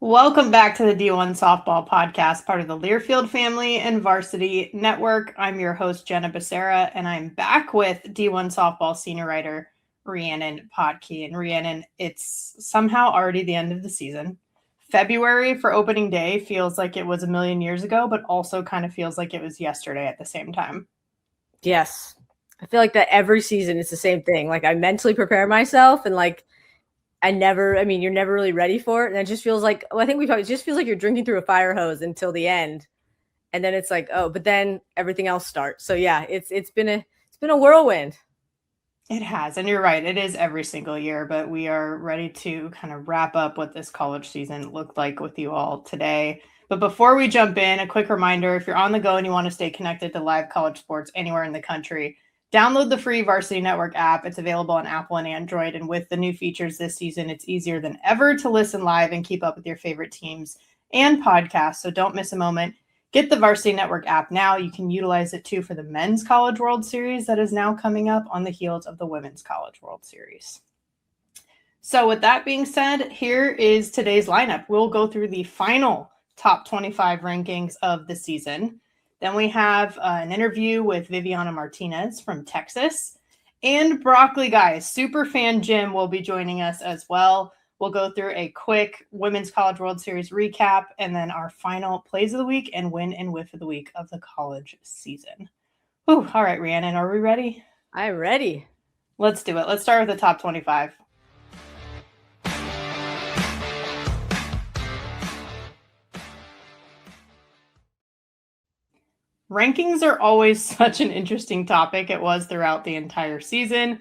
Welcome back to the D1Softball Podcast, part of the Learfield family and Varsity Network. I'm your host, Jenna Becerra, and I'm back with D1Softball Senior Writer, Rhiannon Potkey. And Rhiannon, it's somehow already the end of the season. February for opening day feels like it was a million years ago, but also kind of feels like it was yesterday at the same time. Yes. I feel like that every season it's the same thing. Like I mentally prepare myself and you're never really ready for it. And it just feels like, it just feels like you're drinking through a fire hose until the end. And then it's like, but then everything else starts. So yeah, it's been a whirlwind. It has. And you're right. It is every single year, but we are ready to kind of wrap up what this college season looked like with you all today. But before we jump in, a quick reminder, if you're on the go and you want to stay connected to live college sports anywhere in the country, download the free Varsity Network app. It's available on Apple and Android. And with the new features this season, it's easier than ever to listen live and keep up with your favorite teams and podcasts. So don't miss a moment. Get the Varsity Network app now. You can utilize it too for the Men's College World Series that is now coming up on the heels of the Women's College World Series. So with that being said, here is today's lineup. We'll go through the final top 25 rankings of the season. Then we have an interview with Viviana Martinez from Texas. And Broccoli Guys, Superfan Jim will be joining us as well. We'll go through a quick Women's College World Series recap and then our final plays of the week and win and whiff of the week of the college season. Whew, all right, Rhiannon, are we ready? I'm ready. Let's do it. Let's start with the top 25. Rankings are always such an interesting topic. It was throughout the entire season,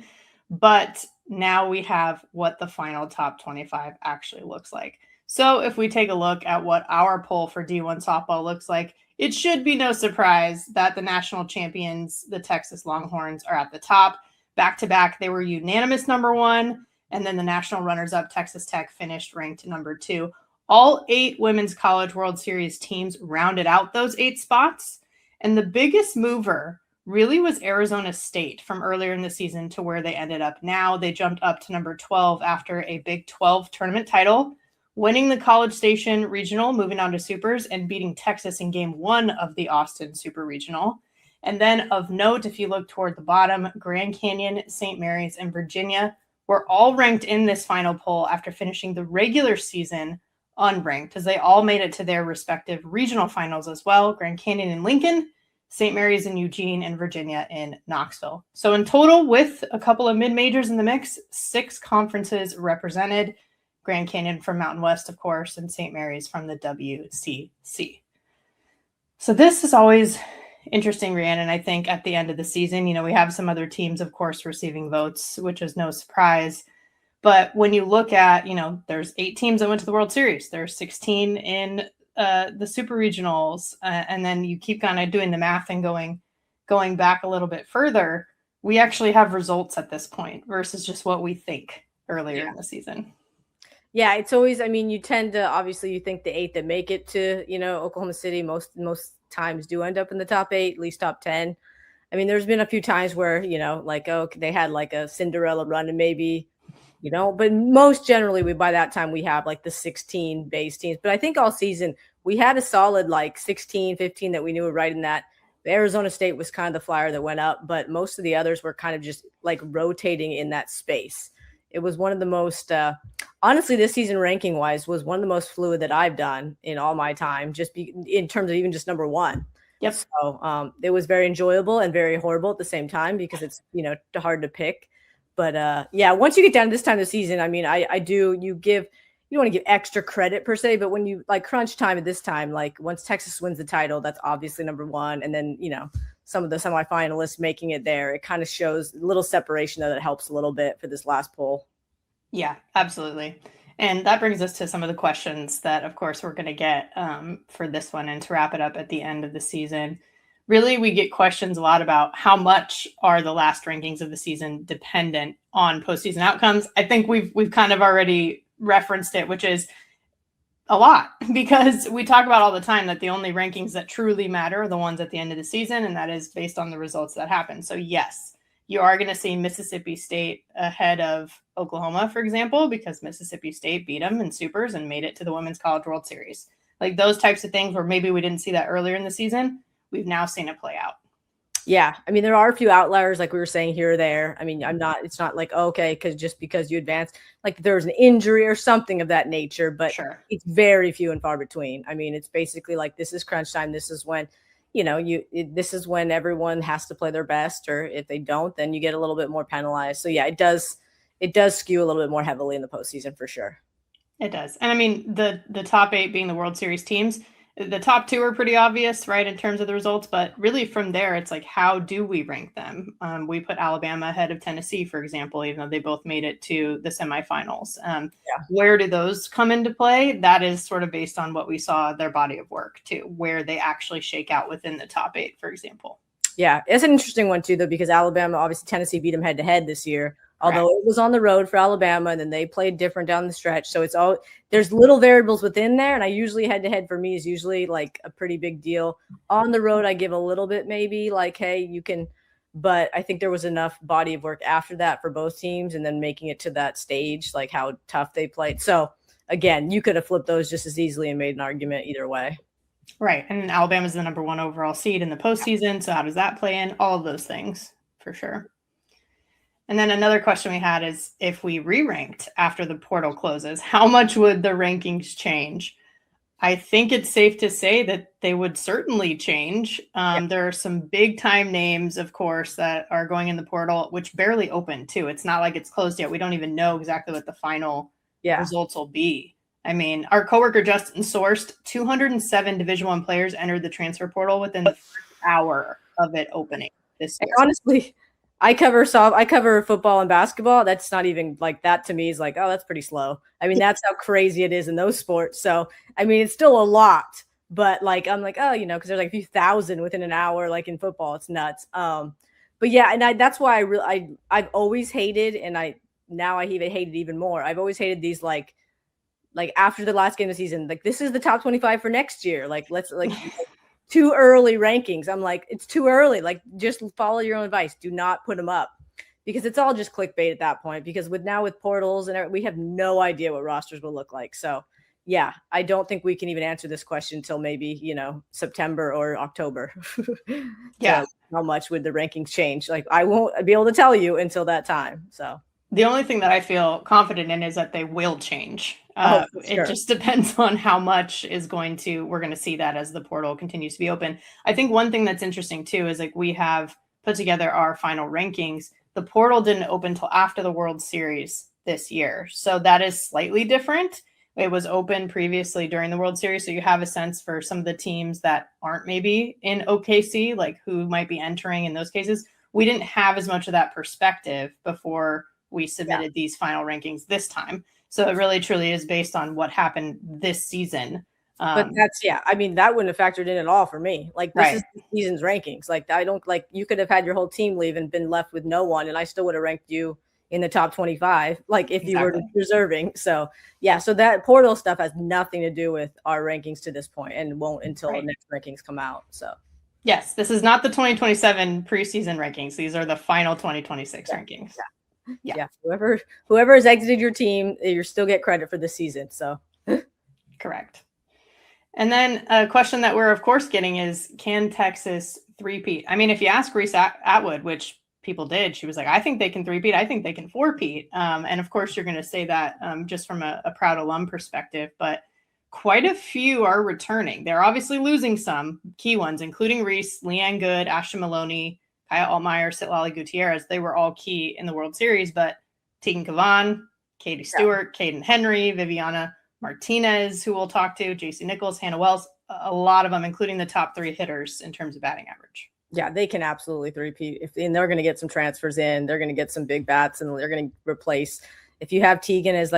but now we have what the final top 25 actually looks like. So if we take a look at what our poll for D1 softball looks like, it should be no surprise that the national champions, the Texas Longhorns, are at the top. Back-to-back, they were unanimous number one, and then the national runners-up, Texas Tech, finished ranked number two. All 8 Women's College World Series teams rounded out those 8 spots, and the biggest mover really was Arizona State from earlier in the season to where they ended up now. They jumped up to number 12 after a Big 12 tournament title, winning the College Station Regional, moving on to Supers, and beating Texas in Game 1 of the Austin Super Regional. And then of note, if you look toward the bottom, Grand Canyon, St. Mary's, and Virginia were all ranked in this final poll after finishing the regular season unranked, as they all made it to their respective regional finals as well. Grand Canyon in Lincoln, St. Mary's in Eugene, and Virginia in Knoxville. So in total, with a couple of mid-majors in the mix, 6 conferences represented. Grand Canyon from Mountain West, of course, and St. Mary's from the WCC. So this is always interesting, Rhiannon. I think at the end of the season, we have some other teams, of course, receiving votes, which is no surprise. But when you look at, there's 8 teams that went to the World Series. There's 16 in the super regionals, and then you keep kind of doing the math and going back a little bit further. We actually have results at this point versus just what we think earlier in the season. Yeah, it's always, you tend to, obviously you think the 8 that make it to, Oklahoma City most times do end up in the top 8, at least top 10. There's been a few times where, they had like a Cinderella run and maybe, but most generally by that time we have like the 16 base teams. But I think all season we had a solid like 16, 15 that we knew were right in that. The Arizona State was kind of the flyer that went up, but most of the others were kind of just like rotating in that space. It was one of the most, honestly, this season ranking wise was one of the most fluid that I've done in all my time, in terms of even just number one. Yep. So it was very enjoyable and very horrible at the same time because it's, hard to pick. But once you get down to this time of the season, you don't want to give extra credit per se, but when you like crunch time at this time, like once Texas wins the title, that's obviously number one. And then, some of the semifinalists making it there, it kind of shows a little separation that helps a little bit for this last poll. Yeah, absolutely. And that brings us to some of the questions that, of course, we're going to get for this one and to wrap it up at the end of the season. Really, we get questions a lot about how much are the last rankings of the season dependent on postseason outcomes. I think we've kind of already referenced it, which is a lot, because we talk about all the time that the only rankings that truly matter are the ones at the end of the season, and that is based on the results that happen. So yes, You are going to see Mississippi State ahead of Oklahoma, for example, because Mississippi State beat them in supers and made it to the Women's College World Series. Like those types of things where maybe we didn't see that earlier in the season, we've now seen it play out. Yeah. I mean, there are a few outliers, like we were saying here or there. I mean, it's not like, okay, because you advanced, like there's an injury or something of that nature, but sure. It's very few and far between. I mean, it's basically like, this is crunch time. This is when, this is when everyone has to play their best, or if they don't, then you get a little bit more penalized. So yeah, it does skew a little bit more heavily in the postseason for sure. It does. And I mean, the top 8 being the World Series teams, the top 2 are pretty obvious, right, in terms of the results. But really from there, it's like, how do we rank them? We put Alabama ahead of Tennessee, for example, even though they both made it to the semifinals. Where do those come into play? That is sort of based on what we saw their body of work, too, where they actually shake out within the top 8, for example. Yeah, it's an interesting one, too, though, because Alabama, obviously Tennessee beat them head-to-head this year. Although it was on the road for Alabama, and then they played different down the stretch. So there's little variables within there. And I usually head-to-head for me is usually like a pretty big deal. On the road, I give a little bit maybe like, hey, you can – but I think there was enough body of work after that for both teams, and then making it to that stage, like how tough they played. So, again, you could have flipped those just as easily and made an argument either way. Right. And Alabama's the number 1 overall seed in the postseason. So how does that play in? All of those things for sure. And then another question we had is, if we re-ranked after the portal closes, how much would the rankings change? I think it's safe to say that they would certainly change. There are some big time names, of course, that are going in the portal, which barely opened too. It's not like it's closed yet. We don't even know exactly what the final results will be. I mean, our coworker Justin sourced 207 Division I players entered the transfer portal within the first hour of it opening this year. Honestly, I cover football and basketball. That's not even like that to me is like, oh, that's pretty slow. I mean, that's how crazy it is in those sports. So, I mean, it's still a lot, but like, I'm like, oh, because there's like a few thousand within an hour, like in football, it's nuts. But yeah, and that's why I've always hated, and now I even hate it even more. I've always hated these like after the last game of the season, like this is the top 25 for next year. Like, let's too early rankings. I'm like, it's too early. Like, just follow your own advice. Do not put them up, because it's all just clickbait at that point. Because with portals and we have no idea what rosters will look like. So yeah, I don't think we can even answer this question until maybe, September or October. Yeah. So how much would the rankings change? Like, I won't be able to tell you until that time. So the only thing that I feel confident in is that they will change. Sure. It just depends on how much we're going to see that as the portal continues to be open. I think one thing that's interesting too is like we have put together our final rankings. The portal didn't open until after the World Series this year. So that is slightly different. It was open previously during the World Series. So you have a sense for some of the teams that aren't maybe in OKC, like who might be entering in those cases. We didn't have as much of that perspective before we submitted these final rankings this time. So it really truly is based on what happened this season. But I mean, that wouldn't have factored in at all for me. Like, this is the season's rankings. Like, you could have had your whole team leave and been left with no one, and I still would have ranked you in the top 25, like if you were reserving. So yeah, so that portal stuff has nothing to do with our rankings to this point, and won't until the next rankings come out. So yes, this is not the 2027 preseason rankings. These are the final 2026 rankings. Yeah. Whoever has exited your team, you still get credit for this season. So correct. And then a question that we're of course getting is, can Texas three-peat? I mean, if you ask Reese Atwood, which people did, she was like, I think they can three-peat. I think they can four-peat. And of course you're going to say that just from a proud alum perspective, but quite a few are returning. They're obviously losing some key ones, including Reese, Leanne Good, Ashton Maloney, Kaya Altmaier, Citlaly, Gutierrez. They were all key in the World Series, but Teagan, Kavan, Katie Stewart, Caden Henry, Viviana Martinez, who we'll talk to, JC Nichols, Hannah Wells, a lot of them, including the top three hitters in terms of batting average. Yeah, they can absolutely three-peat. And they're going to get some transfers in. They're going to get some big bats, and they're going to replace. If you have Teagan as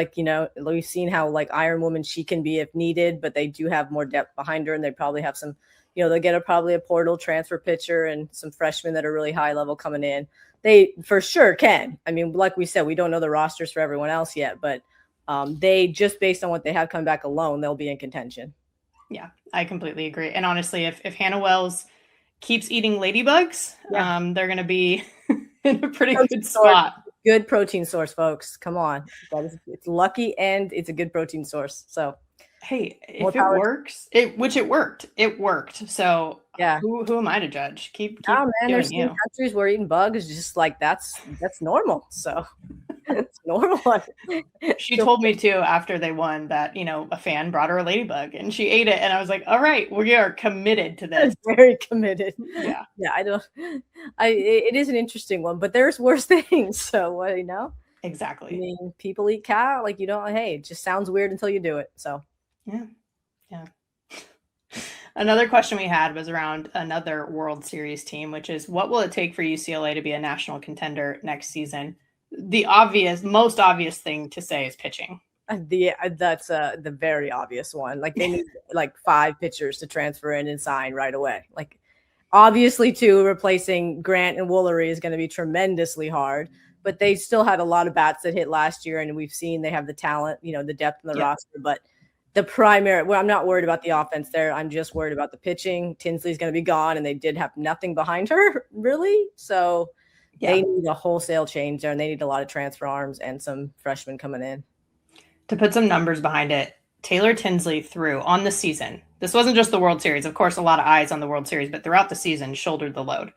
we've seen how Iron Woman she can be if needed, but they do have more depth behind her, and they probably have some, they'll get probably a portal transfer pitcher and some freshmen that are really high level coming in. They for sure can. I mean, like we said, we don't know the rosters for everyone else yet, but they just based on what they have coming back alone, they'll be in contention. Yeah, I completely agree. And honestly, if Hannah Wells keeps eating ladybugs, they're going to be in a pretty good spot. Good protein source, folks. Come on. It's lucky and it's a good protein source. So hey, if it works, it worked. So yeah, who am I to judge? Keep oh man, doing there's you. countries where eating bugs is just like that's normal. So it's normal. She told me too after they won that, a fan brought her a ladybug and she ate it. And I was like, all right, we are committed to this. Very committed. Yeah. Yeah. It is an interesting one, but there's worse things. So, Exactly. I mean, people eat cow. Like, hey, it just sounds weird until you do it. So, yeah. Another question we had was around another World Series team, which is what will it take for UCLA to be a national contender next season? The most obvious thing to say is pitching. That's the very obvious one. Like they need like 5 pitchers to transfer in and sign right away. Like obviously too, replacing Grant and Woolery is going to be tremendously hard, but they still had a lot of bats that hit last year. And we've seen they have the talent, the depth in the roster, but the primary, I'm not worried about the offense there. I'm just worried about the pitching. Tinsley's going to be gone and they did have nothing behind her really. So they need a wholesale change there and they need a lot of transfer arms and some freshmen coming in. To put some numbers behind it, Taylor Tinsley threw on the season. This wasn't just the World Series. Of course, a lot of eyes on the World Series, but throughout the season, shouldered the load.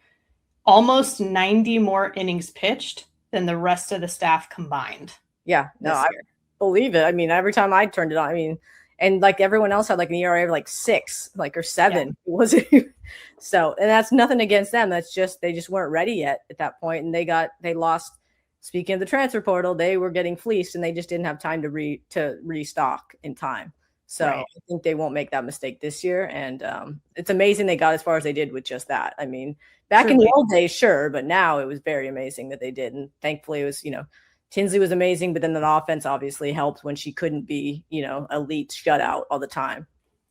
Almost 90 more innings pitched than the rest of the staff combined. Yeah, no, I believe it. I mean, every time I turned it on, and like everyone else had like an ERA of like 6, or 7. Yeah. It wasn't so, and that's nothing against them. That's just they just weren't ready yet at that point, and they lost. Speaking of the transfer portal, they were getting fleeced, and they just didn't have time to restock in time. So I think they won't make that mistake this year. And it's amazing they got as far as they did with just that. I mean, back in the old days, sure, but now it was very amazing that they did, and thankfully it was Tinsley was amazing, but then the offense obviously helped when she couldn't be, elite shutout all the time.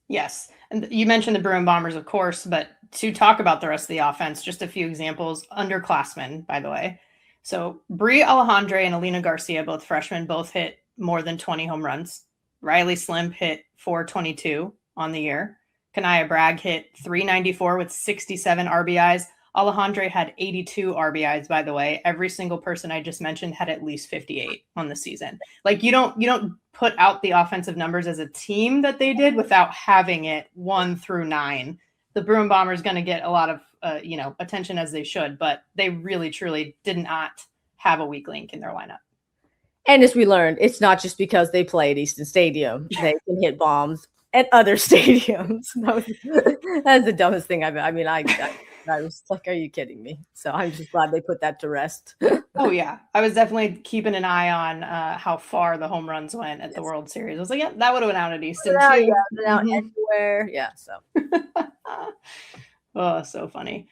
Yes. And you mentioned the Bruin Bombers, of course, but to talk about the rest of the offense, just a few examples. Underclassmen, by the way. So Brie Alejandre and Alina Garcia, both freshmen, both hit more than 20 home runs. Riley Slimp hit 422 on the year. Kanaya Bragg hit 394 with 67 RBIs. Alejandre had 82 RBIs, by the way. Every single person I just mentioned had at least 58 on the season. Like you don't put out the offensive numbers as a team that they did without having it 1 through 9. The Bruin Bombers going to get a lot of attention as they should, but they really truly did not have a weak link in their lineup. And as we learned, it's not just because they play at Easton Stadium. They can hit bombs at other stadiums. That's the dumbest thing I was like, are you kidding me? So I'm just glad they put that to rest. Oh, yeah. I was definitely keeping an eye on how far the home runs went at the World Series. I was like, yeah, that would have went out at Easton. Anywhere. Yeah. So. Oh, so funny.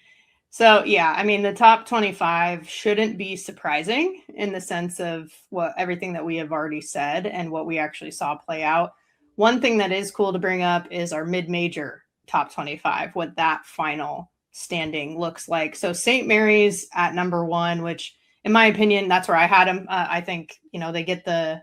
So, yeah, I mean, the top 25 shouldn't be surprising in the sense of everything that we have already said and what we actually saw play out. One thing that is cool to bring up is our mid-major top 25, what that final standing looks like. So St. Mary's at number 1, which in my opinion, that's where I had them. I think, they get the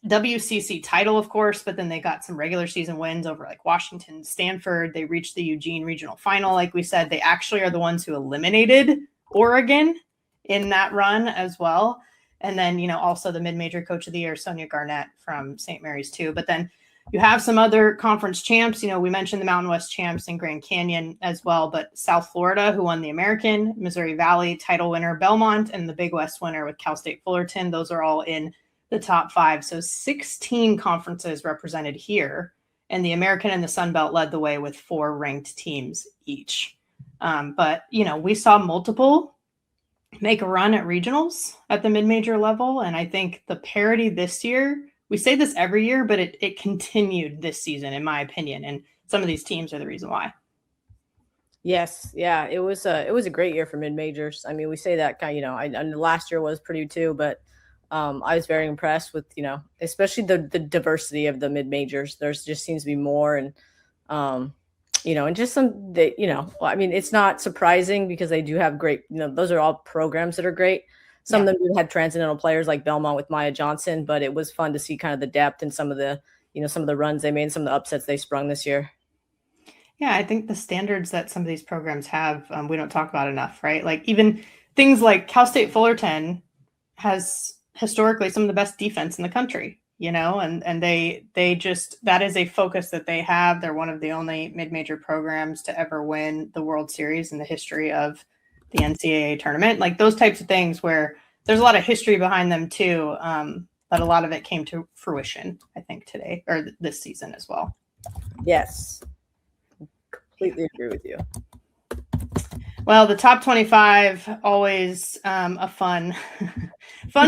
WCC title, of course, but then they got some regular season wins over like Washington, Stanford. They reached the Eugene regional final. Like we said, they actually are the ones who eliminated Oregon in that run as well. And then, also the mid-major coach of the year, Sonia Garnett from St. Mary's too. But then you have some other conference champs. We mentioned the Mountain West champs in Grand Canyon as well, but South Florida, who won the American, Missouri Valley title winner, Belmont, and the Big West winner with Cal State Fullerton. Those are all in the top 5. So 16 conferences represented here, and the American and the Sun Belt led the way with 4 ranked teams each. But, we saw multiple make a run at regionals at the mid-major level. And I think the parity this year, we say this every year, but it continued this season, in my opinion. And some of these teams are the reason why. Yes. Yeah. It was a great year for mid-majors. I mean, we say that and last year was pretty too, but I was very impressed with, especially the diversity of the mid-majors. There's just seems to be more and, and just some that, I mean, it's not surprising because they do have great, those are all programs that are great. Some of them had transcendental players like Belmont with Maya Johnson, but it was fun to see kind of the depth and some of the, some of the runs they made, some of the upsets they sprung this year. Yeah, I think the standards that some of these programs have, we don't talk about enough, right? Like even things like Cal State Fullerton has historically some of the best defense in the country, and they just, that is a focus that they have. They're one of the only mid-major programs to ever win the World Series in the history of the NCAA tournament. Like those types of things where there's a lot of history behind them too, but a lot of it came to fruition, I think, today or this season as well. Yes, completely agree with you. Well, the top 25, always a fun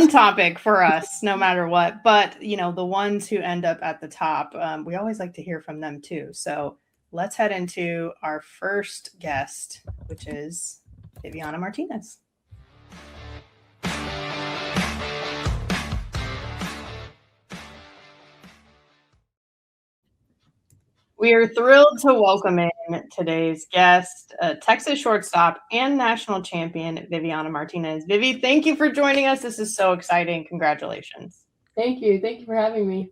topic for us, no matter what. But, the ones who end up at the top, we always like to hear from them too. So let's head into our first guest, which is Viviana Martinez. We are thrilled to welcome in today's guest, Texas shortstop and national champion, Viviana Martinez. Vivi, thank you for joining us. This is so exciting. Congratulations. Thank you. Thank you for having me.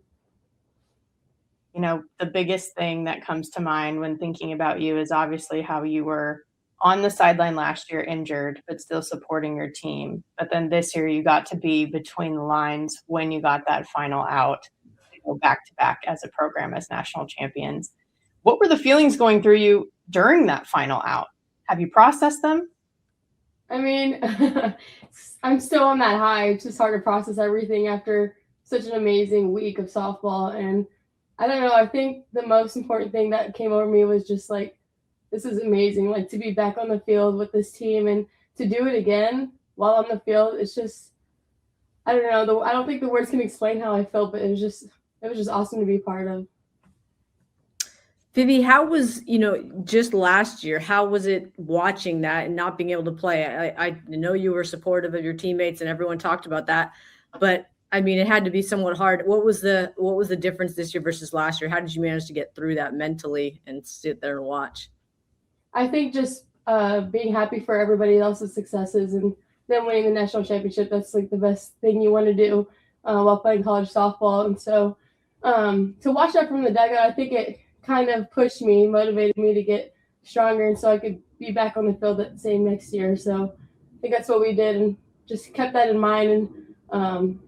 The biggest thing that comes to mind when thinking about you is obviously how you were on the sideline last year injured, but still supporting your team. But then this year you got to be between the lines when you got that final out to go back to back as a program as national champions. What were the feelings going through you during that final out? Have you processed them? I mean, I'm still on that high. It's just hard to process everything after such an amazing week of softball. And I don't know, I think the most important thing that came over me was just like, this is amazing. Like to be back on the field with this team and to do it again while on the field. It's just, I don't know. I don't think the words can explain how I felt, but it was just awesome to be part of. Vivi, how was, just last year, how was it watching that and not being able to play? I know you were supportive of your teammates and everyone talked about that, but I mean, it had to be somewhat hard. What was the difference this year versus last year? How did you manage to get through that mentally and sit there and watch? I think just being happy for everybody else's successes and then winning the national championship. That's like the best thing you want to do while playing college softball. And so to watch that from the dugout, I think it kind of pushed me, motivated me to get stronger, and so I could be back on the field at the same next year. So I think that's what we did, and just kept that in mind, and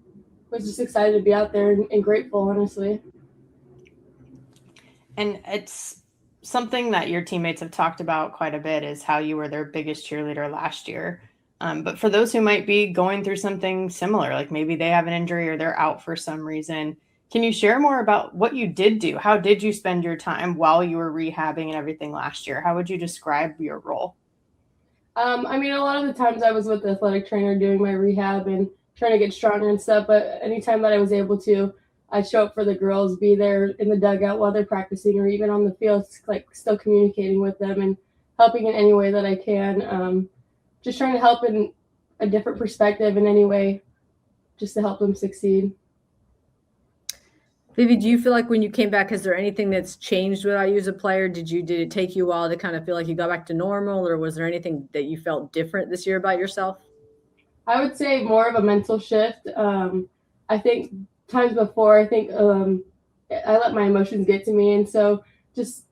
was just excited to be out there and grateful, honestly. And it's something that your teammates have talked about quite a bit is how you were their biggest cheerleader last year. But for those who might be going through something similar, like maybe they have an injury or they're out for some reason, can you share more about what you did do? How did you spend your time while you were rehabbing and everything last year? How would you describe your role? I mean, a lot of the times I was with the athletic trainer doing my rehab and trying to get stronger and stuff, but anytime that I was able to, I'd show up for the girls, be there in the dugout while they're practicing or even on the field, like still communicating with them and helping in any way that I can. Just trying to help in a different perspective in any way just to help them succeed. Vivi, do you feel like when you came back, is there anything that's changed without you as a player? Did it take you a while to kind of feel like you got back to normal, or was there anything that you felt different this year about yourself? I would say more of a mental shift. I think times before, I let my emotions get to me, and so just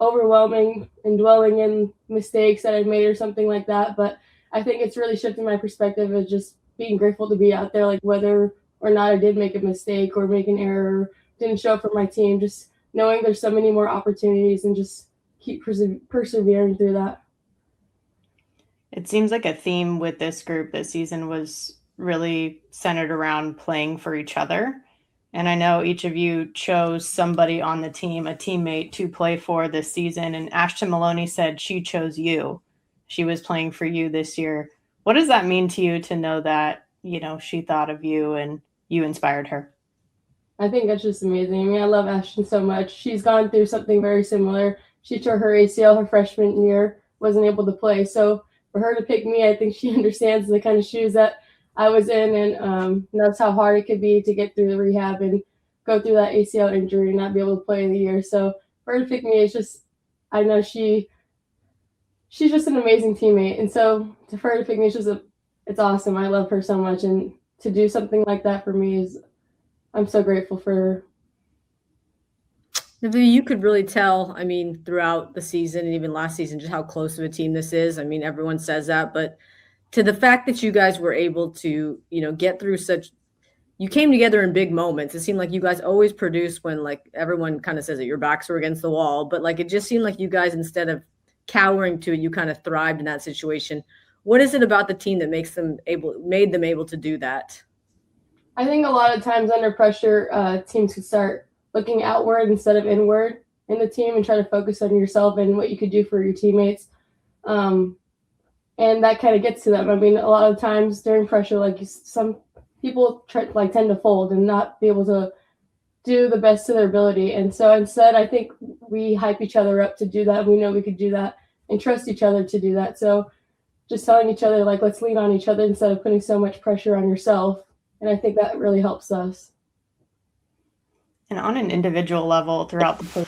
overwhelming and dwelling in mistakes that I've made or something like that. But I think it's really shifted my perspective of just being grateful to be out there, like whether or not I did make a mistake or make an error, didn't show up for my team, just knowing there's so many more opportunities and just keep persevering through that. It seems like a theme with this group this season was really centered around playing for each other. And I know each of you chose somebody on the team, a teammate to play for this season. And Ashton Maloney said she chose you. She was playing for you this year. What does that mean to you to know that, she thought of you and you inspired her? I think that's just amazing. I mean, I love Ashton so much. She's gone through something very similar. She tore her ACL her freshman year, wasn't able to play. So for her to pick me, I think she understands the kind of shoes that I was in, and knows how hard it could be to get through the rehab and go through that ACL injury and not be able to play in the year. So for her to pick me, it's just, I know she's just an amazing teammate. And so for her to pick me, it's awesome. I love her so much. And to do something like that for me I'm so grateful for her. You could really tell, I mean, throughout the season and even last season, just how close of a team this is. I mean, everyone says that, but to the fact that you guys were able to, get through you came together in big moments. It seemed like you guys always produced when like everyone kind of says that your backs were against the wall, but like it just seemed like you guys, instead of cowering to it, you kind of thrived in that situation. What is it about the team that made them able to do that? I think a lot of times under pressure, teams could start looking outward instead of inward in the team and try to focus on yourself and what you could do for your teammates. And that kind of gets to them. I mean, a lot of times during pressure, like some people tend to fold and not be able to do the best to their ability. And so instead, I think we hype each other up to do that. We know we could do that and trust each other to do that. So just telling each other, like, let's lean on each other instead of putting so much pressure on yourself. And I think that really helps us. And on an individual level throughout the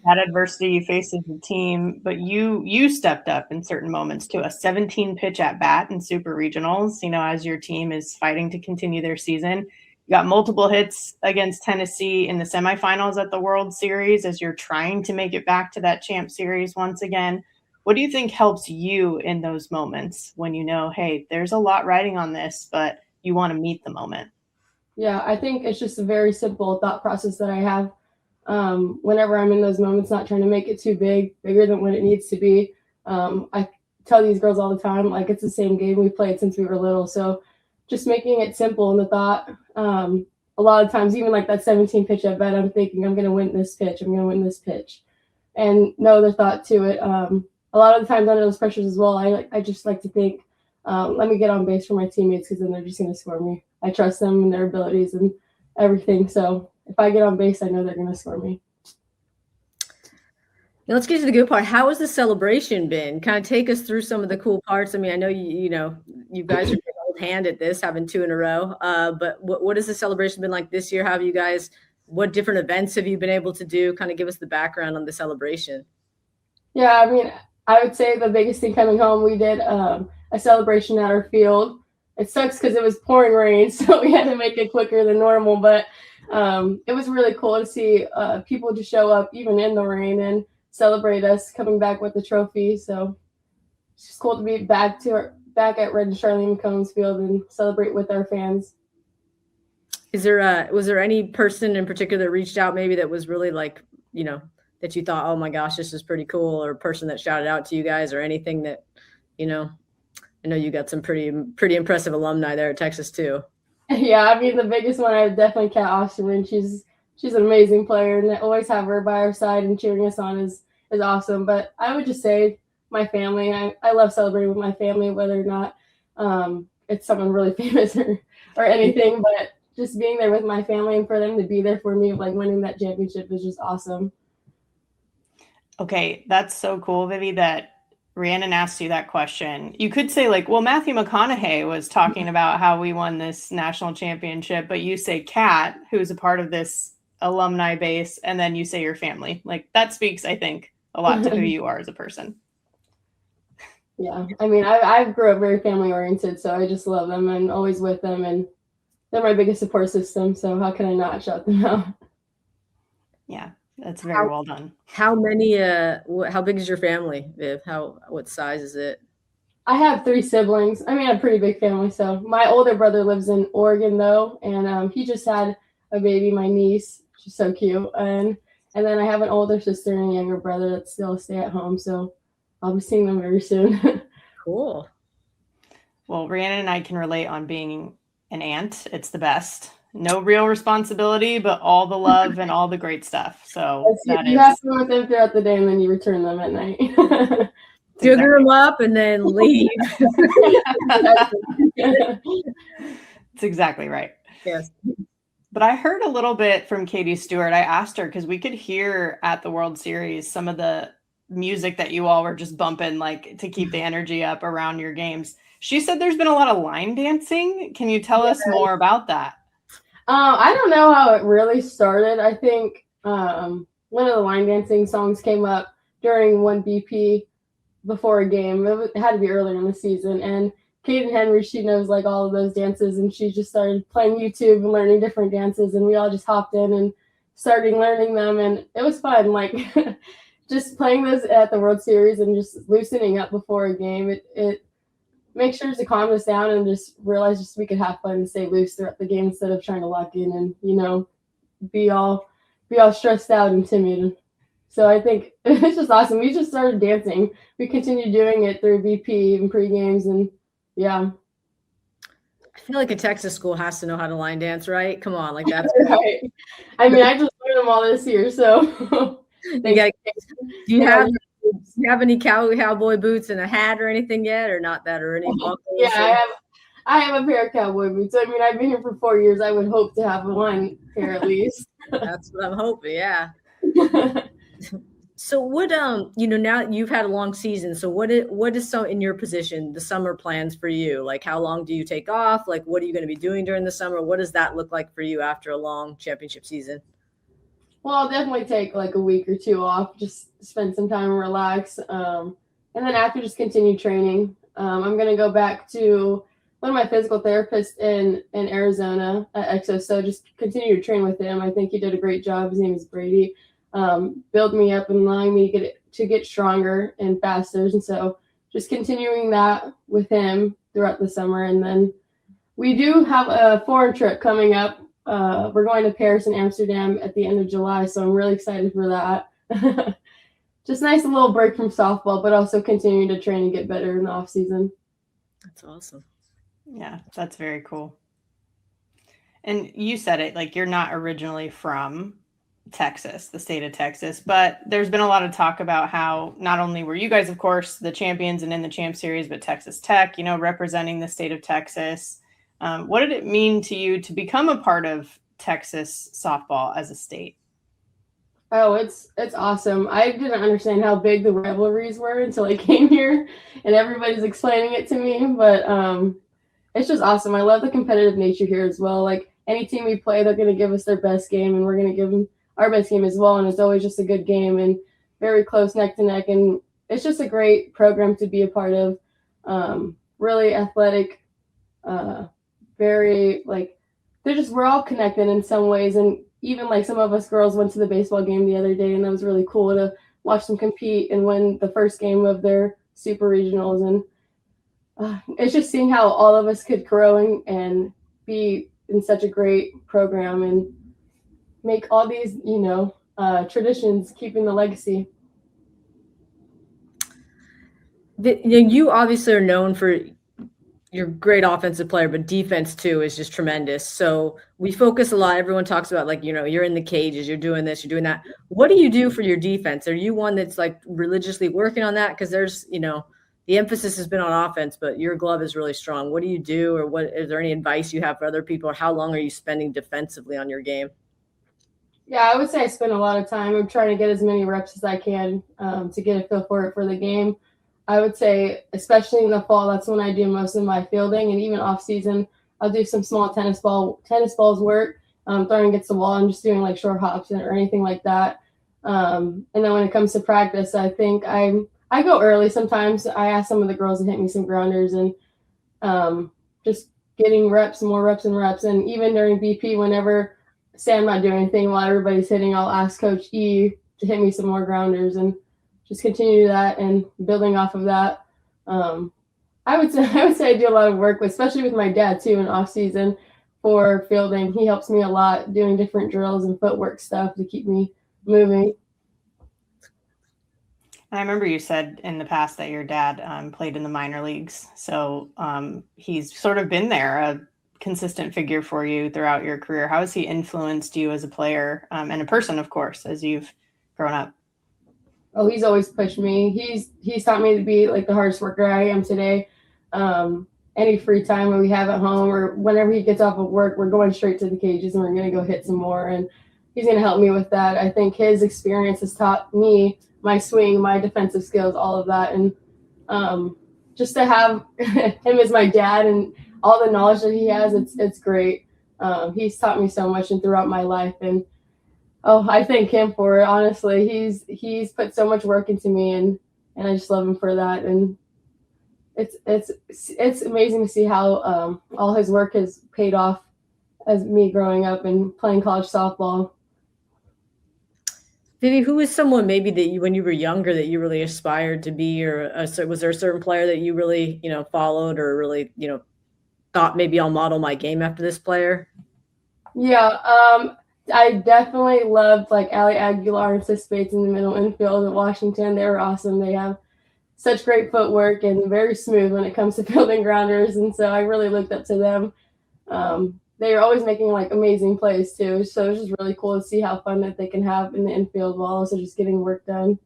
that adversity you faced as a team, but you stepped up in certain moments to a 17-pitch at bat in super regionals, as your team is fighting to continue their season. You got multiple hits against Tennessee in the semifinals at the World Series as you're trying to make it back to that Champ Series once again. What do you think helps you in those moments when hey, there's a lot riding on this, but you want to meet the moment? Yeah, I think it's just a very simple thought process that I have. Whenever I'm in those moments, not trying to make it too bigger than what it needs to be. I tell these girls all the time, like, it's the same game we played since we were little. So just making it simple in the thought. A lot of times, even like that 17-pitch at bat, I'm thinking I'm going to win this pitch. I'm going to win this pitch. And no other thought to it. A lot of the times under those pressures as well, I just like to think, let me get on base for my teammates because then they're just going to score me. I trust them and their abilities and everything. So if I get on base, I know they're going to score me. Now let's get to the good part. How has the celebration been? Kind of take us through some of the cool parts. I mean, I know you guys are getting old hand at this, having 2 in a row. But what has the celebration been like this year? How have you guys? What different events have you been able to do? Kind of give us the background on the celebration. Yeah, I mean, I would say the biggest thing coming home, we did a celebration at our field. It sucks because it was pouring rain, so we had to make it quicker than normal. But it was really cool to see people just show up even in the rain and celebrate us coming back with the trophy. So it's just cool to be back at Red and Charlene McCombs Field and celebrate with our fans. Was there any person in particular that reached out maybe that was really like, that you thought, oh my gosh, this is pretty cool, or a person that shouted out to you guys, or anything that, I know you got some pretty impressive alumni there at Texas too. Yeah, I mean, the biggest one I would definitely Kat Osterman. She's an amazing player, and always have her by our side and cheering us on is awesome. But I would just say my family. I love celebrating with my family, whether or not it's someone really famous or anything. But just being there with my family and for them to be there for me, like winning that championship, is just awesome. Okay, that's so cool, Vivi, that Rhiannon asked you that question. You could say like, well, Matthew McConaughey was talking about how we won this national championship, but you say Kat, who's a part of this alumni base, and then you say your family. Like, that speaks, I think, a lot to who you are as a person. Yeah, I mean, I grew up very family oriented, so I just love them and always with them, and they're my biggest support system. So how can I not shout them out? Yeah. That's very well done. How many, how big is your family, Viv? What size is it? I have 3 siblings. I mean, a pretty big family. So my older brother lives in Oregon though. And he just had a baby, my niece. She's so cute. And then I have an older sister and a younger brother that still stay at home. So I'll be seeing them very soon. Cool. Well, Rhiannon and I can relate on being an aunt. It's the best. No real responsibility, but all the love and all the great stuff. So you have to be with them throughout the day, and then you return them at night. Sugar them up and then leave. That's exactly right. Yes. But I heard a little bit from Katie Stewart. I asked her because we could hear at the World Series some of the music that you all were just bumping, like to keep the energy up around your games. She said there's been a lot of line dancing. Can you tell us more about that? I don't know how it really started. I think one of the line dancing songs came up during one BP before a game. It had to be earlier in the season. And Kaden Henry, she knows like all of those dances, and she just started playing YouTube and learning different dances. And we all just hopped in and started learning them. And it was fun, like just playing those at the World Series and just loosening up before a game. It make sure to calm us down and just realize just we could have fun and stay loose throughout the game instead of trying to lock in and, you know, be all stressed out and timid. So I think it's just awesome. We just started dancing. We continued doing it through BP and pre-games, and yeah. I feel like a Texas school has to know how to line dance, right? Come on, like that's right. I mean, I just learned them all this year, so. Do you have any cowboy boots and a hat or anything yet, or not that, or any buckles? Yeah, I have a pair of cowboy boots. I mean, I've been here for 4 years. I would hope to have one pair at least. That's what I'm hoping. Yeah. So what, you know, now you've had a long season. So what is so in your position, the summer plans for you? Like, how long do you take off? Like, what are you going to be doing during the summer? What does that look like for you after a long championship season? Well, I'll definitely take like a week or two off, just spend some time and relax. And then after, just continue training. I'm going to go back to one of my physical therapists in Arizona at EXO. So just continue to train with him. I think he did a great job. His name is Brady. Build me up and allowing me to get stronger and faster. And so just continuing that with him throughout the summer. And then we do have a foreign trip coming up. We're going to Paris and Amsterdam at the end of July, so I'm really excited for that. Just nice little break from softball, but also continuing to train and get better in the off season. That's awesome. Yeah, that's very cool. And you said it, like, you're not originally from Texas, the state of Texas, but there's been a lot of talk about how not only were you guys, of course, the champions and in the Champ Series, but Texas Tech, you know, representing the state of Texas. What did it mean to you to become a part of Texas softball as a state? Oh, it's awesome. I didn't understand how big the rivalries were until I came here and everybody's explaining it to me. But it's just awesome. I love the competitive nature here as well. Like, any team we play, they're going to give us their best game, and we're going to give them our best game as well. And it's always just a good game and very close neck to neck. And it's just a great program to be a part of. Really athletic, very, like, we're all connected in some ways. And even like some of us girls went to the baseball game the other day, and that was really cool to watch them compete and win the first game of their super regionals. And it's just seeing how all of us could grow and be in such a great program and make all these, you know, traditions, keeping the legacy. You obviously are known for you're a great offensive player, but defense too is just tremendous. So we focus a lot. Everyone talks about, like, you know, you're in the cages, you're doing this, you're doing that. What do you do for your defense? Are you one that's like religiously working on that? Because there's, you know, the emphasis has been on offense, but your glove is really strong. What do you do, or what is there any advice you have for other people, or how long are you spending defensively on your game? Yeah, I would say I spend a lot of time. I'm trying to get as many reps as I can to get a feel for the game. I would say, especially in the fall, that's when I do most of my fielding, and even off season, I'll do some small tennis balls work, throwing against the wall and just doing like short hops or anything like that. And then when it comes to practice, I think I go early sometimes. I ask some of the girls to hit me some grounders and just getting reps, more reps and reps. And even during BP, whenever say I'm not doing anything while everybody's hitting, I'll ask Coach E to hit me some more grounders and just continue that and building off of that. I would say I do a lot of work, especially with my dad too, in off season for fielding. He helps me a lot doing different drills and footwork stuff to keep me moving. I remember you said in the past that your dad played in the minor leagues. So he's sort of been there, a consistent figure for you throughout your career. How has he influenced you as a player and a person, of course, as you've grown up? Oh, he's always pushed me. He's taught me to be like the hardest worker I am today. Any free time we have at home or whenever he gets off of work, we're going straight to the cages and we're going to go hit some more. And he's going to help me with that. I think his experience has taught me my swing, my defensive skills, all of that. And just to have him as my dad and all the knowledge that he has, it's great. He's taught me so much and throughout my life. And I thank him for it. Honestly, he's put so much work into me, and I just love him for that. And it's amazing to see how all his work has paid off as me growing up and playing college softball. Vivi, who is someone maybe that you, when you were younger, that you really aspired to be, or was there a certain player that you really, followed, or really, thought maybe I'll model my game after this player? Yeah, I definitely loved like Ali Aguilar and Sis Bates in the middle infield at Washington. They were awesome. They have such great footwork and very smooth when it comes to fielding grounders, and so I really looked up to them. They are always making like amazing plays too, so it's just really cool to see how fun that they can have in the infield while also just getting work done.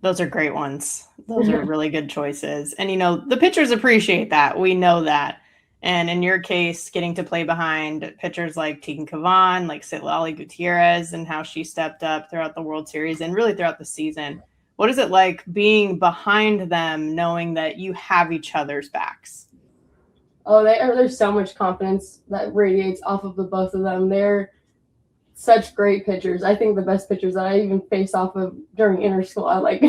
Those are great ones. Those are really good choices. And, the pitchers appreciate that. We know that. And in your case, getting to play behind pitchers like Teagan Kavan, like Citlaly Gutierrez, and how she stepped up throughout the World Series and really throughout the season. What is it like being behind them, knowing that you have each other's backs? Oh, there's so much confidence that radiates off of the both of them. They're such great pitchers. I think the best pitchers that I even face off of during intersquad. Like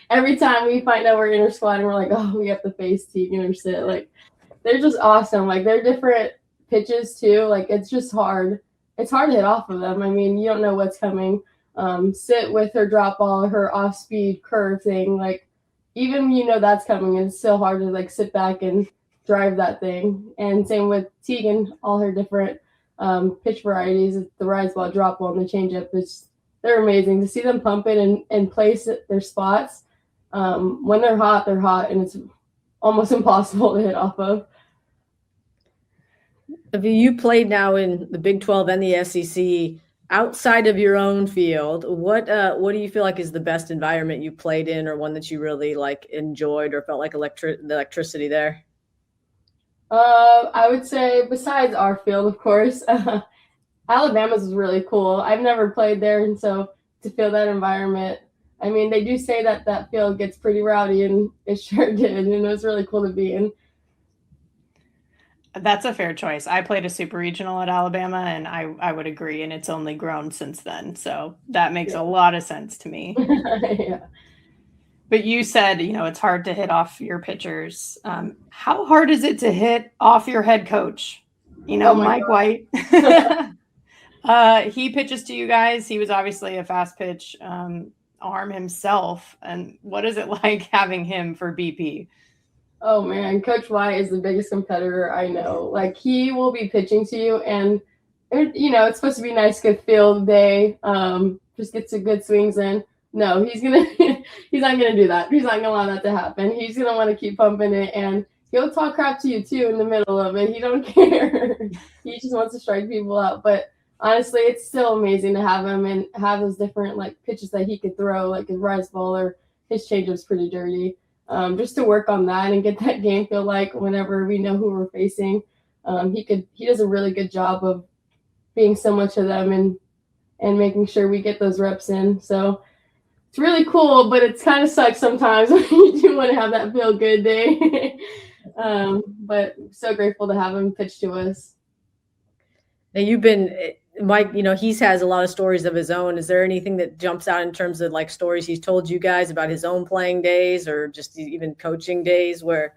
every time we find out we're intersquad and we're like, oh, we have to face Teagan or Sit. Like they're just awesome. Like they're different pitches too. Like it's just hard. It's hard to hit off of them. I mean, you don't know what's coming. Sit with her drop ball, her off speed curve thing. Like even that's coming, it's still hard to like sit back and drive that thing. And same with Teagan, all her different pitch varieties, the rise ball, drop ball, and the changeup. They're amazing to see them pump it and place their spots. When they're hot, and it's almost impossible to hit off of. You played now in the Big 12 and the SEC. Outside of your own field, what do you feel like is the best environment you played in, or one that you really like enjoyed or felt like the electricity there? I would say besides our field, of course, Alabama's was really cool. I've never played there, and so to feel that environment, I mean, they do say that field gets pretty rowdy, and it sure did, and it was really cool to be in. That's a fair choice. I played a super regional at Alabama, and I would agree, and it's only grown since then, so that makes a lot of sense to me. Yeah. But you said, it's hard to hit off your pitchers. How hard is it to hit off your head coach? Mike White. He pitches to you guys. He was obviously a fast pitch arm himself. And what is it like having him for BP? Oh, man. Coach White is the biggest competitor I know. Like, he will be pitching to you, and, it's supposed to be a nice, good field day. Just get some good swings in. No, he's not gonna do that. He's not gonna allow that to happen. He's gonna want to keep pumping it, and he'll talk crap to you too in the middle of it. He don't care. He just wants to strike people out. But honestly, it's still amazing to have him and have those different like pitches that he could throw, like his rise ball or his changeup's pretty dirty. Just to work on that and get that game feel like whenever we know who we're facing, he does a really good job of being similar to them and making sure we get those reps in. So it's really cool, but it kind of sucks sometimes when you do want to have that feel good day. But so grateful to have him pitch to us. Now you've been, Mike, he has a lot of stories of his own. Is there anything that jumps out in terms of like stories he's told you guys about his own playing days or just even coaching days, where